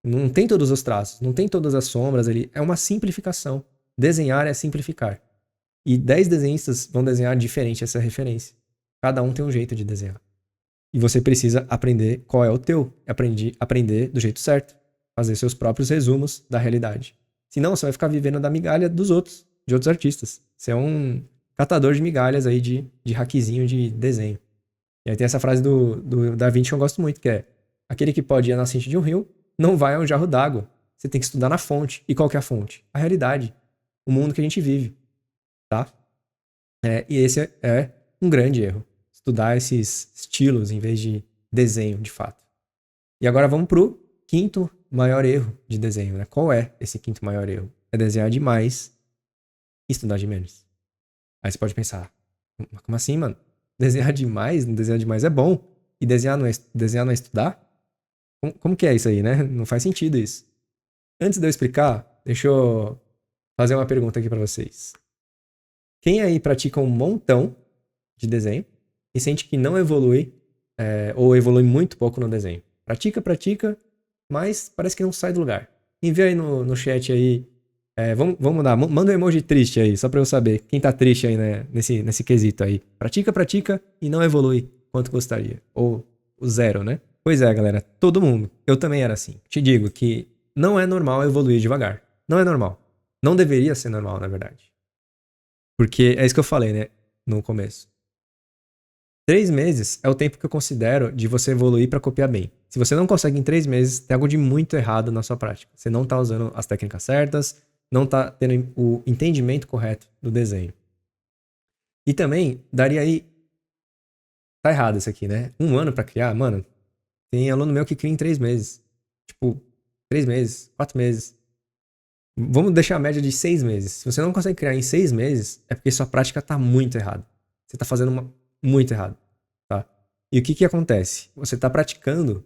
Não tem todos os traços, não tem todas as sombras ali. É uma simplificação. Desenhar é simplificar. E 10 desenhistas vão desenhar diferente essa referência. Cada um tem um jeito de desenhar. E você precisa aprender qual é o teu. Aprender do jeito certo. Fazer seus próprios resumos da realidade. Senão você vai ficar vivendo da migalha dos outros, de outros artistas. Você é um catador de migalhas aí de hackzinho de desenho. E aí tem essa frase do Da Vinci que eu gosto muito, que é: aquele que pode ir à nascente de um rio, não vai a um jarro d'água. Você tem que estudar na fonte. E qual que é a fonte? A realidade. O mundo que a gente vive. Tá? E esse é um grande erro. Estudar esses estilos em vez de desenho, de fato. E agora vamos pro 5º maior erro de desenho, né? Qual é esse 5º maior erro? É desenhar demais e estudar de menos. Aí você pode pensar, como assim, mano? Desenhar demais? Não desenhar demais é bom. E desenhar não é estudar? Como que é isso aí, né? Não faz sentido isso. Antes de eu explicar, deixa eu fazer uma pergunta aqui pra vocês. Quem aí pratica um montão de desenho e sente que não evolui ou evolui muito pouco no desenho? Pratica, mas parece que não sai do lugar. Envia aí no chat aí. Vamos mudar. Manda um emoji triste aí, só pra eu saber quem tá triste aí, né, nesse quesito aí. Pratica e não evolui quanto gostaria. Ou o 0, né? Pois é, galera. Todo mundo. Eu também era assim. Te digo que não é normal evoluir devagar. Não é normal. Não deveria ser normal, na verdade. Porque é isso que eu falei, né, no começo. 3 meses é o tempo que eu considero de você evoluir para copiar bem. Se você não consegue em 3 meses, tem algo de muito errado na sua prática. Você não está usando as técnicas certas, não está tendo o entendimento correto do desenho. E também, daria aí... Tá errado isso aqui, né? 1 ano para criar, mano, tem aluno meu que cria em 3 meses. Tipo, 3 meses, 4 meses. Vamos deixar a média de 6 meses. Se você não consegue criar em 6 meses, é porque sua prática tá muito errada. Você tá fazendo muito errado, tá? E o que acontece? Você tá praticando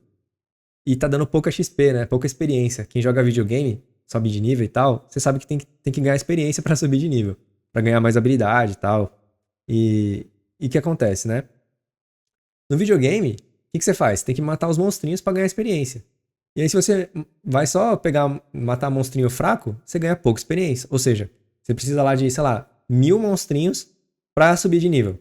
e tá dando pouca XP, né? Pouca experiência. Quem joga videogame, sobe de nível e tal, você sabe que tem que ganhar experiência pra subir de nível. Pra ganhar mais habilidade e tal. E o que acontece, né? No videogame, o que você faz? Você tem que matar os monstrinhos pra ganhar experiência. E aí se você vai só matar monstrinho fraco, você ganha pouca experiência. Ou seja, você precisa lá de, sei lá, 1000 monstrinhos pra subir de nível.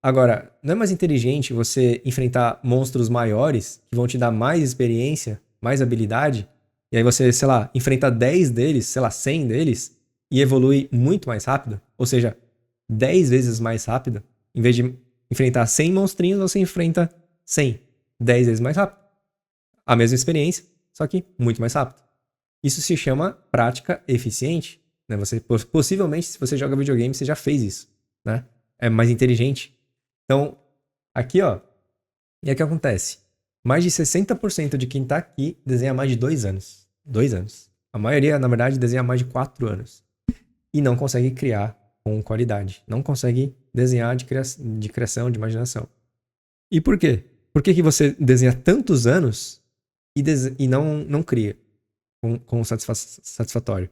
Agora, não é mais inteligente você enfrentar monstros maiores que vão te dar mais experiência, mais habilidade, e aí você, sei lá, enfrenta 10 deles, sei lá, 100 deles, e evolui muito mais rápido? Ou seja, 10 vezes mais rápido. Em vez de enfrentar 100 monstrinhos, você enfrenta 100. 10 vezes mais rápido. A mesma experiência, só que muito mais rápido. Isso se chama prática eficiente. Né? Você, possivelmente, se você joga videogame, você já fez isso. Né? É mais inteligente. Então, aqui, ó. E é o que acontece? Mais de 60% de quem tá aqui desenha mais de 2 anos. 2 anos. A maioria, na verdade, desenha mais de 4 anos. E não consegue criar com qualidade. Não consegue desenhar de criação, de imaginação. E por quê? Por que você desenha tantos anos e não cria com satisfatório?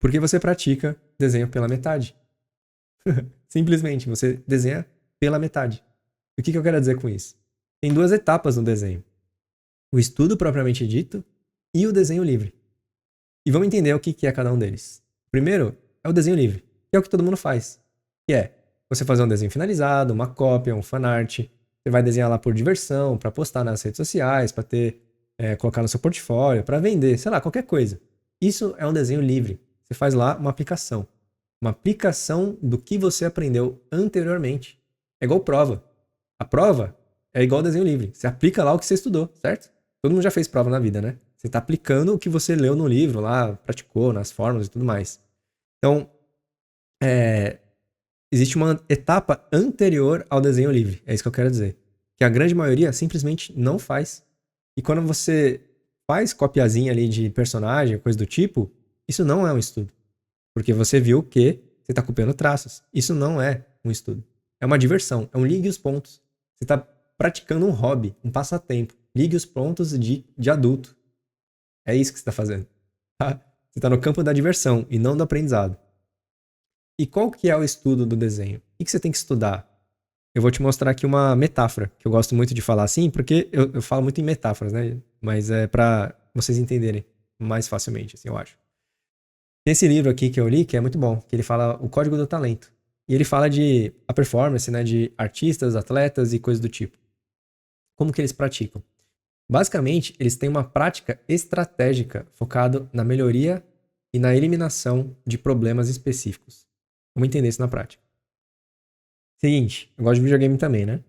Porque você pratica desenho pela metade. Simplesmente, você desenha pela metade. O que eu quero dizer com isso? Tem 2 etapas no desenho. O estudo propriamente dito e o desenho livre. E vamos entender o que é cada um deles. O primeiro é o desenho livre, que é o que todo mundo faz. Que é você fazer um desenho finalizado, uma cópia, um fanart. Você vai desenhar lá por diversão, para postar nas redes sociais, para colocar no seu portfólio, para vender, sei lá, qualquer coisa. Isso é um desenho livre. Você faz lá uma aplicação. Uma aplicação do que você aprendeu anteriormente. É igual prova. A prova é igual desenho livre. Você aplica lá o que você estudou, certo? Todo mundo já fez prova na vida, né? Você está aplicando o que você leu no livro lá, praticou nas fórmulas e tudo mais. Então, existe uma etapa anterior ao desenho livre. É isso que eu quero dizer. Que a grande maioria simplesmente não faz. E quando você faz copiazinha ali de personagem, coisa do tipo, isso não é um estudo. Porque você viu que você está copiando traços. Isso não é um estudo. É uma diversão. É um ligue os pontos. Você está praticando um hobby, um passatempo. Ligue os pontos de adulto. É isso que você está fazendo. Tá? Você está no campo da diversão e não do aprendizado. E qual que é o estudo do desenho? O que você tem que estudar? Eu vou te mostrar aqui uma metáfora, que eu gosto muito de falar assim, porque eu falo muito em metáforas, né? Mas é para vocês entenderem mais facilmente, assim, eu acho. Tem esse livro aqui que eu li, que é muito bom, que ele fala o Código do Talento. E ele fala de a performance, né, de artistas, atletas e coisas do tipo. Como que eles praticam? Basicamente, eles têm uma prática estratégica focada na melhoria e na eliminação de problemas específicos. Vamos entender isso na prática. Seguinte, eu gosto de videogame também, né?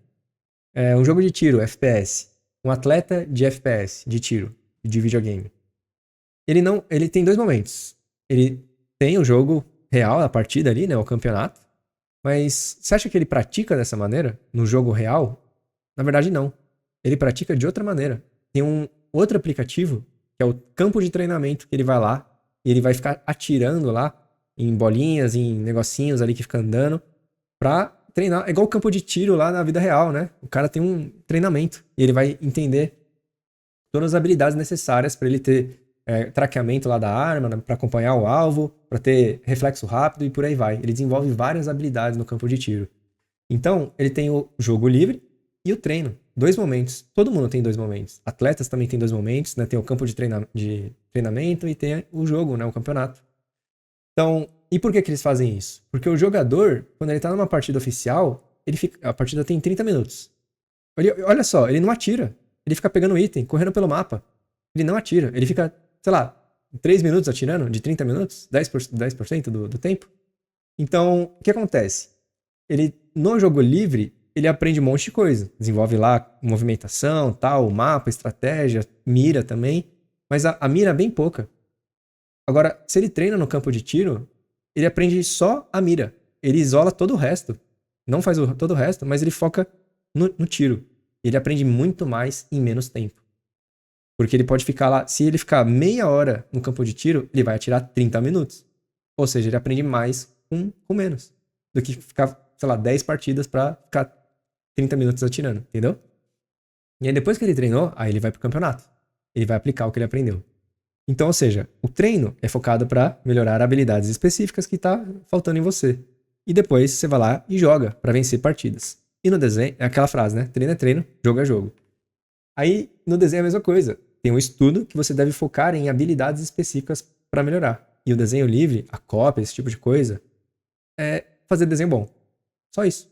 É um jogo de tiro, FPS. Um atleta de FPS, de tiro, de videogame. Ele tem 2 momentos. Ele tem o jogo real, a partida ali, né? O campeonato. Mas você acha que ele pratica dessa maneira? No jogo real? Na verdade, não. Ele pratica de outra maneira. Tem um outro aplicativo, que é o campo de treinamento, que ele vai lá e ele vai ficar atirando lá em bolinhas, em negocinhos ali que fica andando pra treinar. É igual o campo de tiro lá na vida real, né? O cara tem um treinamento e ele vai entender todas as habilidades necessárias para ele ter traqueamento lá da arma, né, para acompanhar o alvo, para ter reflexo rápido e por aí vai. Ele desenvolve várias habilidades no campo de tiro. Então, ele tem o jogo livre e o treino. 2 momentos. Todo mundo tem 2 momentos. Atletas também tem 2 momentos, né? Tem o campo de treinamento e tem o jogo, né? O campeonato. Então, e por que eles fazem isso? Porque o jogador, quando ele tá numa partida oficial, a partida tem 30 minutos. Olha só, ele não atira. Ele fica pegando item, correndo pelo mapa. Ele não atira. Ele fica, sei lá, 3 minutos atirando, de 30 minutos, 10% do tempo. Então, o que acontece? No jogo livre, ele aprende um monte de coisa. Desenvolve lá movimentação, tal, mapa, estratégia, mira também. Mas a mira é bem pouca. Agora, se ele treina no campo de tiro, ele aprende só a mira. Ele isola todo o resto. Não faz todo o resto, mas ele foca no tiro. Ele aprende muito mais em menos tempo. Porque ele pode ficar lá... Se ele ficar meia hora no campo de tiro, ele vai atirar 30 minutos. Ou seja, ele aprende mais com menos. Do que ficar, sei lá, 10 partidas pra ficar 30 minutos atirando, entendeu? E aí depois que ele treinou, aí ele vai pro campeonato. Ele vai aplicar o que ele aprendeu. Então, ou seja, o treino é focado para melhorar habilidades específicas que tá faltando em você. E depois você vai lá e joga para vencer partidas. E no desenho, é aquela frase, né? Treino é treino, jogo é jogo. Aí, no desenho é a mesma coisa. Tem um estudo que você deve focar em habilidades específicas para melhorar. E o desenho livre, a cópia, esse tipo de coisa, é fazer desenho bom. Só isso.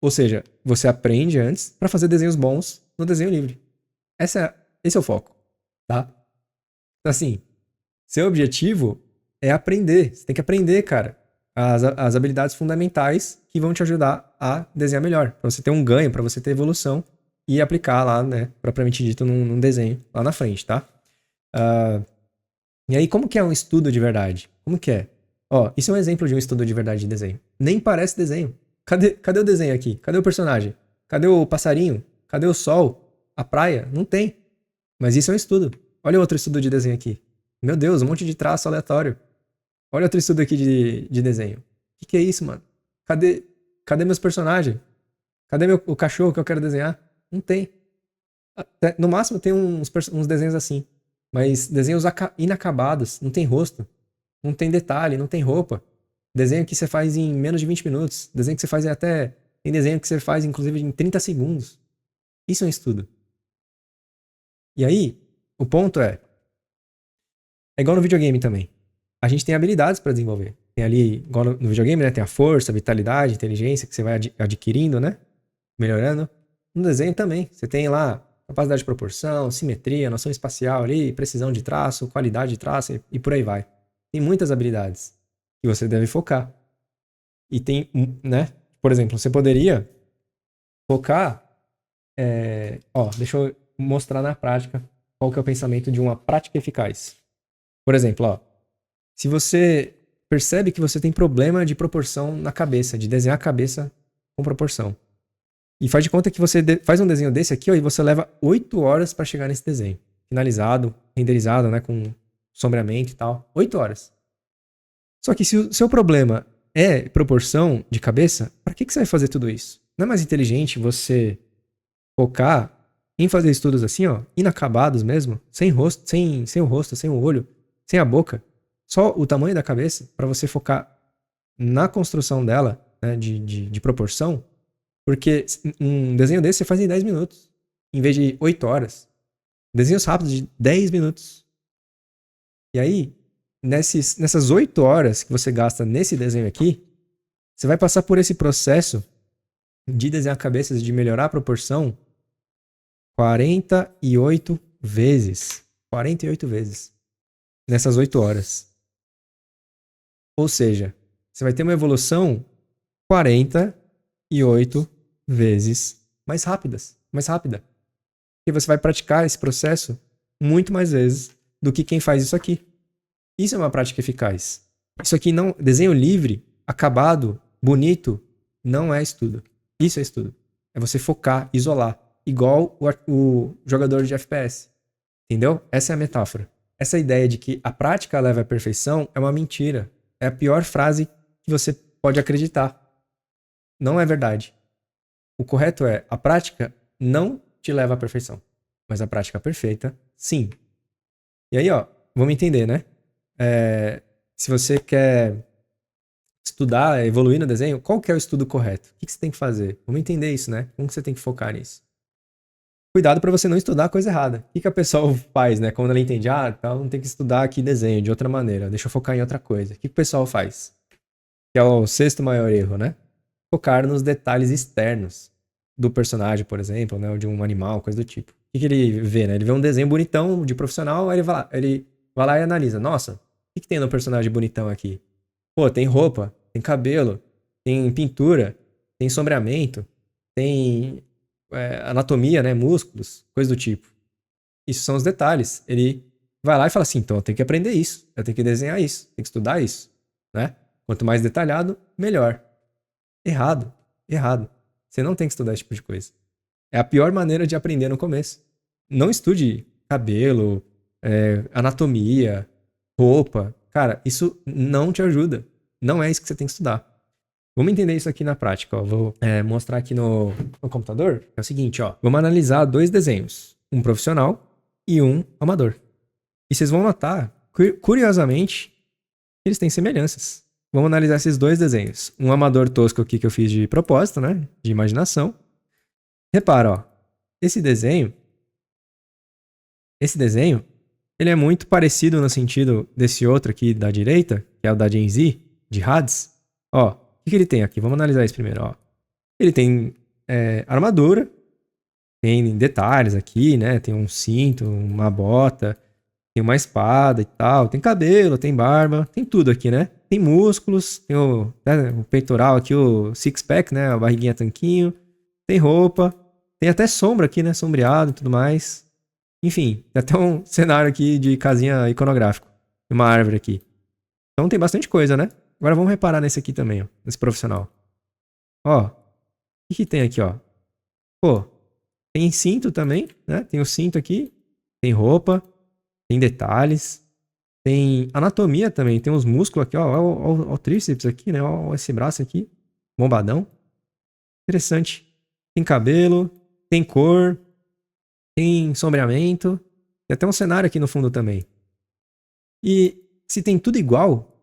Ou seja, você aprende antes para fazer desenhos bons no desenho livre. Esse é o foco, tá? Então, assim, seu objetivo é aprender. Você tem que aprender, cara, as habilidades fundamentais que vão te ajudar a desenhar melhor. Pra você ter um ganho, pra você ter evolução e aplicar lá, né, propriamente dito, num desenho lá na frente, tá? E aí, como que é um estudo de verdade? Como que é? Ó, isso é um exemplo de um estudo de verdade de desenho. Nem parece desenho. Cadê o desenho aqui? Cadê o personagem? Cadê o passarinho? Cadê o sol? A praia? Não tem. Mas isso é um estudo. Olha outro estudo de desenho aqui. Meu Deus, um monte de traço aleatório. Olha outro estudo aqui de desenho. O que é isso, mano? Cadê meus personagens? Cadê o cachorro que eu quero desenhar? Não tem. No máximo tem uns desenhos assim. Mas desenhos inacabados. Não tem rosto. Não tem detalhe, não tem roupa. Desenho que você faz em menos de 20 minutos. Desenho que você faz tem desenho que você faz, inclusive, em 30 segundos. Isso é um estudo. E aí, o ponto é igual no videogame também. A gente tem habilidades para desenvolver. Tem ali, igual no videogame, né? Tem a força, a vitalidade, a inteligência que você vai adquirindo, né? Melhorando. No desenho também. Você tem lá capacidade de proporção, simetria, noção espacial ali, precisão de traço, qualidade de traço e por aí vai. Tem muitas habilidades que você deve focar. E tem, né? Por exemplo, você poderia focar... deixa eu mostrar na prática qual que é o pensamento de uma prática eficaz. Por exemplo, ó, se você percebe que você tem problema de proporção na cabeça, de desenhar a cabeça com proporção, e faz de conta que você faz um desenho desse aqui, ó, e você leva 8 horas para chegar nesse desenho. Finalizado, renderizado, né, com sombreamento e tal. 8 horas. Só que se o seu problema é proporção de cabeça, para que você vai fazer tudo isso? Não é mais inteligente você focar em fazer estudos assim, ó, inacabados mesmo, sem rosto, sem o rosto, sem o olho, sem a boca, só o tamanho da cabeça, para você focar na construção dela, né, de proporção, porque um desenho desse você faz em 10 minutos, em vez de 8 horas. Desenhos rápidos de 10 minutos. E aí, nessas 8 horas que você gasta nesse desenho aqui, você vai passar por esse processo de desenhar cabeças, de melhorar a proporção 48 vezes. 48 vezes. Nessas 8 horas. Ou seja, você vai ter uma evolução 48 vezes mais rápida. Porque você vai praticar esse processo muito mais vezes do que quem faz isso aqui. Isso é uma prática eficaz. Isso aqui não... Desenho livre, acabado, bonito, não é estudo. Isso é estudo. É você focar, isolar. Igual o jogador de FPS. Entendeu? Essa é a metáfora. Essa ideia de que a prática leva à perfeição é uma mentira. É a pior frase que você pode acreditar. Não é verdade. O correto é, a prática não te leva à perfeição. Mas a prática perfeita, sim. E aí, ó, vamos entender, né? Se você quer estudar, evoluir no desenho, qual que é o estudo correto? O que você tem que fazer? Vamos entender isso, né? Como que você tem que focar nisso? Cuidado para você não estudar a coisa errada. O que a pessoa faz, né? Quando ela entende, então não tem que estudar aqui desenho de outra maneira, deixa eu focar em outra coisa. O que o pessoal faz? Que é o sexto maior erro, né? Focar nos detalhes externos do personagem, por exemplo, né? Ou de um animal, coisa do tipo. O que ele vê, né? Ele vê um desenho bonitão de profissional, aí ele vai lá e analisa. Nossa, o que tem no personagem bonitão aqui? Pô, tem roupa, tem cabelo, tem pintura, tem sombreamento, tem anatomia, né? Músculos, coisa do tipo. Isso são os detalhes. Ele vai lá e fala assim, então eu tenho que aprender isso, eu tenho que desenhar isso, tenho que estudar isso, né? Quanto mais detalhado, melhor. Errado. Você não tem que estudar esse tipo de coisa. É a pior maneira de aprender no começo. Não estude cabelo, anatomia, roupa. Cara, isso não te ajuda. Não é isso que você tem que estudar. Vamos entender isso aqui na prática. Ó. Vou mostrar aqui no computador. É o seguinte, ó. Vamos analisar 2 desenhos. Um profissional e um amador. E vocês vão notar, curiosamente, eles têm semelhanças. Vamos analisar esses 2 desenhos. Um amador tosco aqui que eu fiz de propósito, né? De imaginação. Repara, ó. Esse desenho, ele é muito parecido no sentido desse outro aqui da direita, que é o da Gen Z, de Hades. Ó, que ele tem aqui? Vamos analisar isso primeiro, ó. Ele tem armadura, tem detalhes aqui, né? Tem um cinto, uma bota, tem uma espada e tal, tem cabelo, tem barba, tem tudo aqui, né? Tem músculos, tem o peitoral aqui, o six-pack, né? A barriguinha tanquinho, tem roupa, tem até sombra aqui, né? Sombreado e tudo mais. Enfim, tem até um cenário aqui de casinha iconográfico. Uma árvore aqui. Então tem bastante coisa, né? Agora vamos reparar nesse aqui também, ó. Nesse profissional. Ó. O que tem aqui, ó? Pô, tem cinto também, né? Tem o cinto aqui. Tem roupa. Tem detalhes. Tem anatomia também. Tem os músculos aqui, ó. Ó o tríceps aqui, né? Ó esse braço aqui. Bombadão. Interessante. Tem cabelo. Tem cor. Tem sombreamento. Tem até um cenário aqui no fundo também. E se tem tudo igual,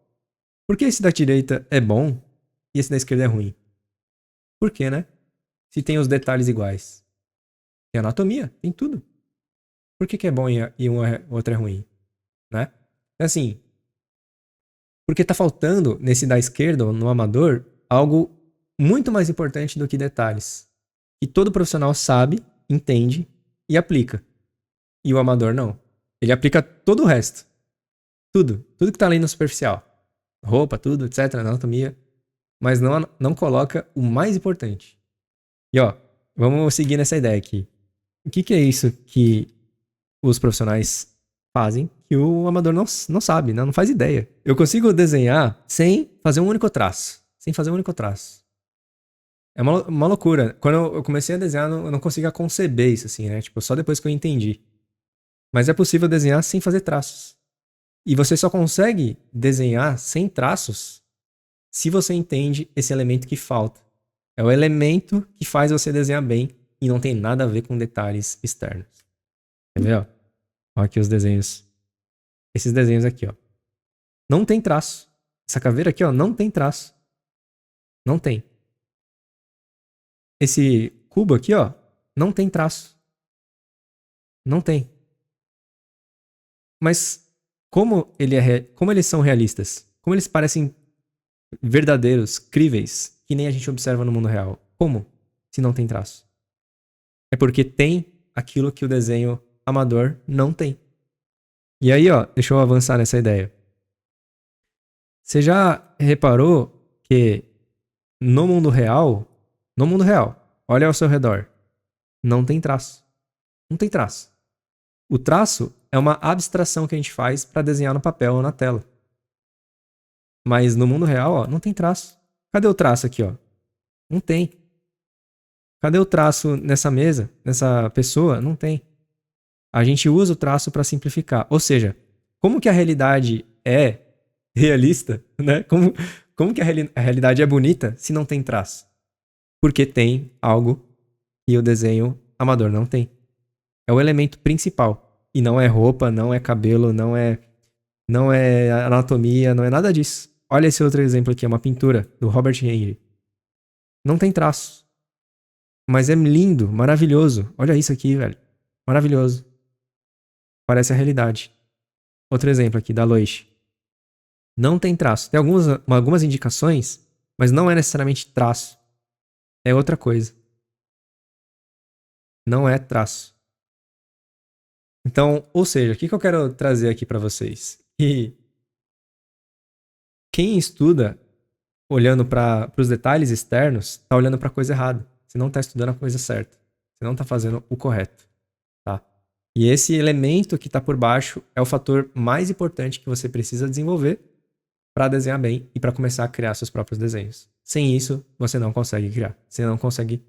por que esse da direita é bom e esse da esquerda é ruim? Por quê, né? Se tem os detalhes iguais. Tem anatomia, tem tudo. Por que é bom e o outro é ruim? Né? Assim, porque tá faltando nesse da esquerda, no amador, algo muito mais importante do que detalhes. Que todo profissional sabe, entende e aplica. E o amador não. Ele aplica todo o resto. Tudo que tá ali no superficial. Roupa, tudo, etc, anatomia. Mas não coloca o mais importante. E ó, vamos seguir nessa ideia aqui. O que é isso que os profissionais fazem que o amador não sabe, não faz ideia? Eu consigo desenhar sem fazer um único traço. Sem fazer um único traço. É uma loucura. Quando eu comecei a desenhar, eu não conseguia conceber isso assim, né? Tipo, só depois que eu entendi. Mas é possível desenhar sem fazer traços. E você só consegue desenhar sem traços se você entende esse elemento que falta. É o elemento que faz você desenhar bem e não tem nada a ver com detalhes externos. Quer ver, ó? Ó aqui os desenhos. Esses desenhos aqui, ó. Não tem traço. Essa caveira aqui, ó, não tem traço. Não tem. Esse cubo aqui, ó, não tem traço. Não tem. Mas como eles são realistas? Como eles parecem verdadeiros, críveis, que nem a gente observa no mundo real? Como? Se não tem traço. É porque tem aquilo que o desenho amador não tem. E aí, ó, deixa eu avançar nessa ideia. Você já reparou que no mundo real, olha ao seu redor, não tem traço. Não tem traço. O traço é uma abstração que a gente faz para desenhar no papel ou na tela. Mas no mundo real, ó, não tem traço. Cadê o traço aqui, ó? Não tem. Cadê o traço nessa mesa, nessa pessoa? Não tem. A gente usa o traço para simplificar. Ou seja, como que a realidade é realista, né? Como que a realidade é bonita se não tem traço? Porque tem algo que o desenho amador não tem. É o elemento principal. E não é roupa, não é cabelo, não é anatomia, não é nada disso. Olha esse outro exemplo aqui, é uma pintura do Robert Henry. Não tem traço. Mas é lindo, maravilhoso. Olha isso aqui, velho. Maravilhoso. Parece a realidade. Outro exemplo aqui, da Loish. Não tem traço. Tem algumas indicações, mas não é necessariamente traço. É outra coisa. Não é traço. Então, ou seja, o que eu quero trazer aqui para vocês? Que quem estuda olhando para os detalhes externos está olhando para a coisa errada. Você não está estudando a coisa certa. Você não está fazendo o correto. Tá? E esse elemento que está por baixo é o fator mais importante que você precisa desenvolver para desenhar bem e para começar a criar seus próprios desenhos. Sem isso, você não consegue criar. Você não consegue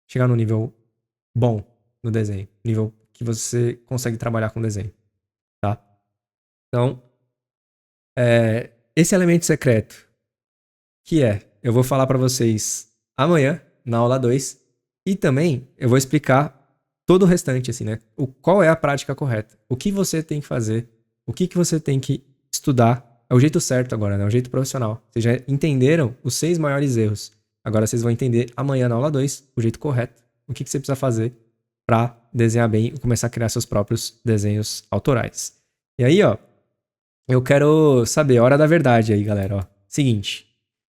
chegar no nível bom no desenho. Nível que você consegue trabalhar com desenho. Tá? Então, esse elemento secreto, que eu vou falar para vocês amanhã, na aula 2, e também eu vou explicar todo o restante, assim, né? Qual é a prática correta, o que você tem que fazer, o que você tem que estudar. É o jeito certo agora, né? É o jeito profissional. Vocês já entenderam os 6 maiores erros. Agora vocês vão entender amanhã na aula 2 o jeito correto, o que você precisa fazer para desenhar bem e começar a criar seus próprios desenhos autorais. E aí, ó, eu quero saber, hora da verdade aí, galera, ó. Seguinte,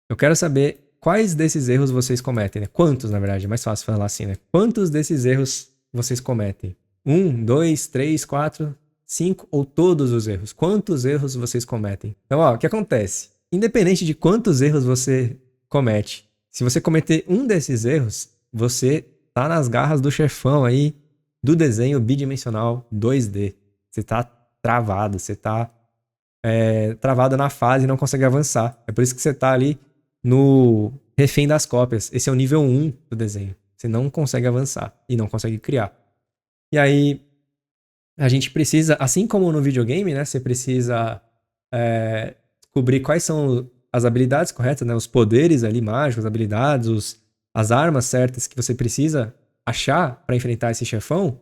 eu quero saber quais desses erros vocês cometem, né? Quantos, na verdade, é mais fácil falar assim, né? Quantos desses erros vocês cometem? 1, 2, 3, 4, 5 ou todos os erros? Quantos erros vocês cometem? Então, ó, o que acontece? Independente de quantos erros você comete, se você cometer um desses erros, você tá nas garras do chefão aí do desenho bidimensional 2D. Você tá travado, você tá travado na fase e não consegue avançar. É por isso que você tá ali no refém das cópias. Esse é o nível 1 do desenho. Você não consegue avançar e não consegue criar. E aí, a gente precisa, assim como no videogame, né? Você precisa descobrir quais são as habilidades corretas, né? Os poderes ali mágicos, as habilidades, as armas certas que você precisa achar para enfrentar esse chefão.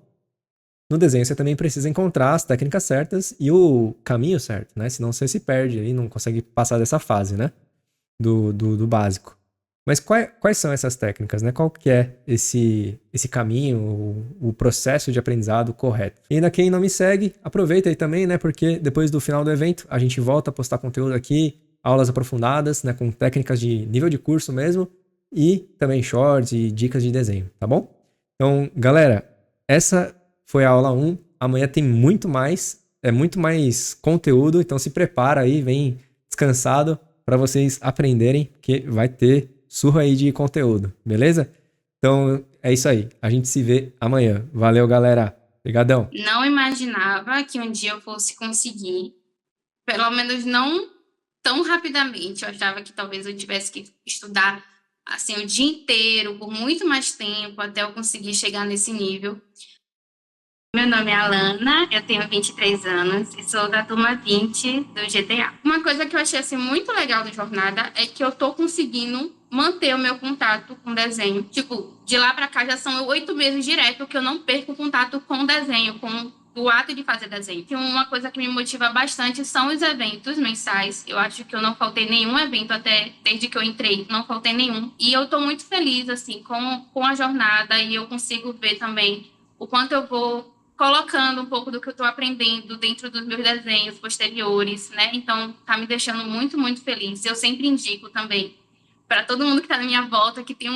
No desenho você também precisa encontrar as técnicas certas e o caminho certo, né? Senão você se perde e não consegue passar dessa fase, né? Do básico. Mas quais são essas técnicas, né? Qual que é esse caminho, o processo de aprendizado correto? E ainda quem não me segue, aproveita aí também, né? Porque depois do final do evento, a gente volta a postar conteúdo aqui, aulas aprofundadas, né? Com técnicas de nível de curso mesmo, e também shorts e dicas de desenho, tá bom? Então, galera, essa foi a aula 1. Amanhã tem muito mais conteúdo, então se prepara aí, vem descansado para vocês aprenderem, que vai ter surra aí de conteúdo, beleza? Então é isso aí, a gente se vê amanhã. Valeu, galera. Obrigadão. Não imaginava que um dia eu fosse conseguir, pelo menos não tão rapidamente. Eu achava que talvez eu tivesse que estudar assim o dia inteiro, por muito mais tempo, até eu conseguir chegar nesse nível. Meu nome é Alana, eu tenho 23 anos e sou da turma 20 do GTA. Uma coisa que eu achei assim, muito legal da jornada é que eu tô conseguindo manter o meu contato com o desenho. Tipo, de lá pra cá já são 8 meses direto que eu não perco o contato com o desenho, com o ato de fazer desenho. E uma coisa que me motiva bastante são os eventos mensais. Eu acho que eu não faltei nenhum evento até desde que eu entrei, não faltei nenhum. E eu tô muito feliz assim com a jornada e eu consigo ver também o quanto eu vou colocando um pouco do que eu estou aprendendo dentro dos meus desenhos posteriores, né? Então, tá me deixando muito, muito feliz. Eu sempre indico também para todo mundo que está na minha volta que tem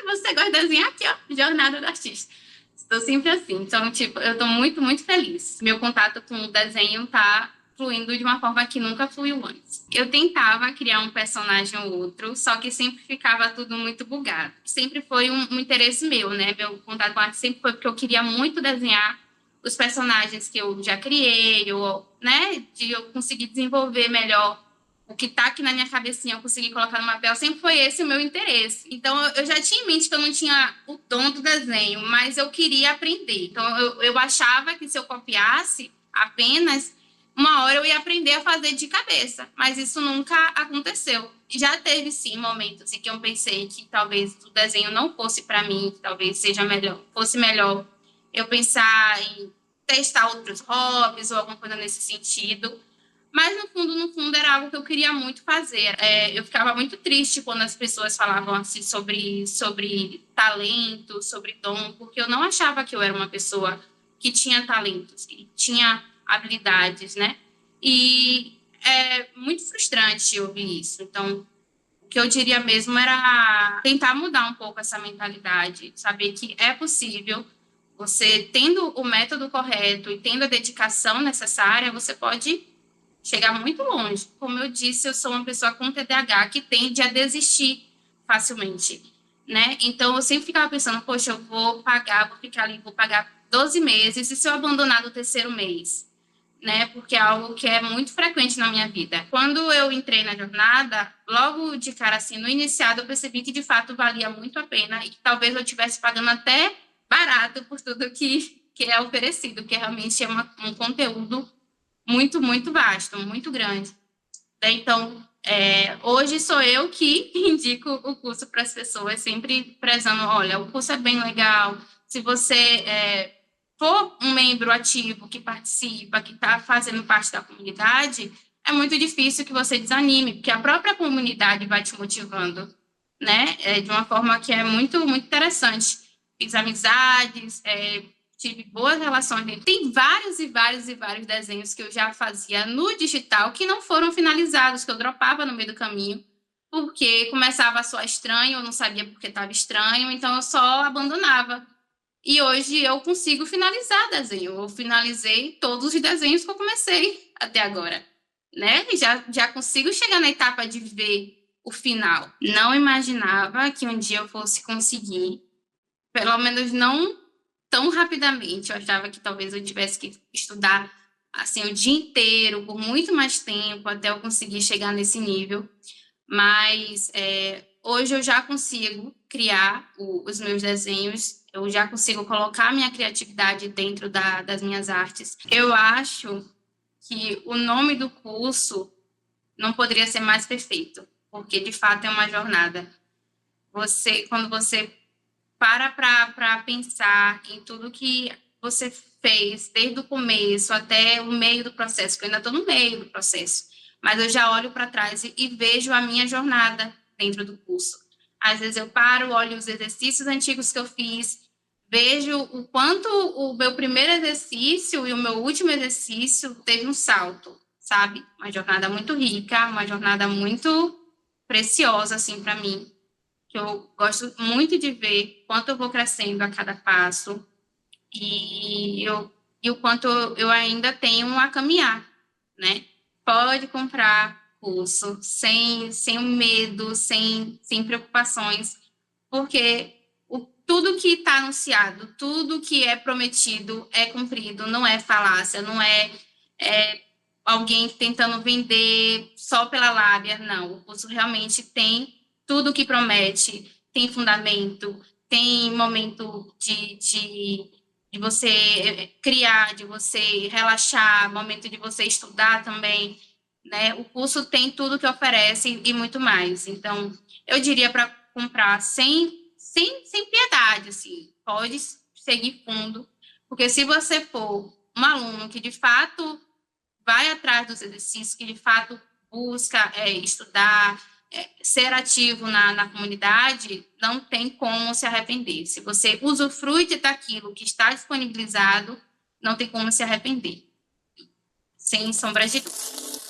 você gosta de desenhar aqui, ó, Jornada do Artista. Estou sempre assim. Então, tipo, eu estou muito, muito feliz. Meu contato com o desenho tá fluindo de uma forma que nunca fluiu antes. Eu tentava criar um personagem ou outro, só que sempre ficava tudo muito bugado. Sempre foi um interesse meu, né? Meu contato com a arte sempre foi porque eu queria muito desenhar os personagens que eu já criei, ou, né? De eu conseguir desenvolver melhor o que tá aqui na minha cabecinha, eu conseguir colocar no papel, sempre foi esse o meu interesse. Então, eu já tinha em mente que eu não tinha o dom do desenho, mas eu queria aprender. Então, eu achava que se eu copiasse apenas, uma hora eu ia aprender a fazer de cabeça, mas isso nunca aconteceu. Já teve, sim, momentos em que eu pensei que talvez o desenho não fosse para mim, que talvez fosse melhor eu pensar em testar outros hobbies ou alguma coisa nesse sentido. Mas, no fundo, era algo que eu queria muito fazer. Eu ficava muito triste quando as pessoas falavam assim sobre talento, sobre dom, porque eu não achava que eu era uma pessoa que tinha talentos, que tinha habilidades, né? E é muito frustrante ouvir isso. Então, o que eu diria mesmo era tentar mudar um pouco essa mentalidade, saber que é possível, você tendo o método correto e tendo a dedicação necessária, você pode chegar muito longe. Como eu disse, eu sou uma pessoa com TDAH que tende a desistir facilmente, né? Então, eu sempre ficava pensando, poxa, eu vou ficar ali, vou pagar 12 meses, e se eu abandonar no 3º mês? Né? Porque é algo que é muito frequente na minha vida. Quando eu entrei na jornada, logo de cara, assim, no iniciado, eu percebi que, de fato, valia muito a pena e que talvez eu estivesse pagando até barato por tudo que é oferecido, que realmente é um conteúdo muito, muito vasto, muito grande. Então, hoje sou eu que indico o curso para as pessoas, sempre prezando, olha, o curso é bem legal, se você for um membro ativo que participa, que está fazendo parte da comunidade, é muito difícil que você desanime, porque a própria comunidade vai te motivando, né? De uma forma que é muito, muito interessante. Fiz amizades, tive boas relações. Tem vários e vários e vários desenhos que eu já fazia no digital que não foram finalizados, que eu dropava no meio do caminho, porque começava a soar estranho, eu não sabia porque estava estranho, então eu só abandonava. E hoje eu consigo finalizar desenho. Eu finalizei todos os desenhos que eu comecei até agora, né? Já consigo chegar na etapa de ver o final. Não imaginava que um dia eu fosse conseguir, pelo menos não tão rapidamente. Eu achava que talvez eu tivesse que estudar assim o dia inteiro, por muito mais tempo, até eu conseguir chegar nesse nível. Mas hoje eu já consigo criar os meus desenhos, eu já consigo colocar minha criatividade dentro das minhas artes. Eu acho que o nome do curso não poderia ser mais perfeito, porque de fato é uma jornada. Quando você para pensar em tudo que você fez, desde o começo até o meio do processo, que eu ainda estou no meio do processo, mas eu já olho para trás e vejo a minha jornada dentro do curso. Às vezes eu paro, olho os exercícios antigos que eu fiz, vejo o quanto o meu primeiro exercício e o meu último exercício teve um salto, sabe? Uma jornada muito rica, uma jornada muito preciosa, assim, para mim, que eu gosto muito de ver quanto eu vou crescendo a cada passo e o quanto eu ainda tenho a caminhar, né? Pode comprar curso sem medo, sem preocupações, porque tudo que está anunciado, tudo que é prometido é cumprido, não é falácia, não é alguém tentando vender só pela lábia, não. O curso realmente tem tudo o que promete, tem fundamento, tem momento de você criar, de você relaxar, momento de você estudar também, né? O curso tem tudo que oferece e muito mais. Então, eu diria para comprar sem piedade, assim, pode seguir fundo, porque se você for um aluno que de fato vai atrás dos exercícios, que de fato busca estudar, ser ativo na comunidade, não tem como se arrepender. Se você usufrui daquilo que está disponibilizado, não tem como se arrepender. Sem sombra de dúvida.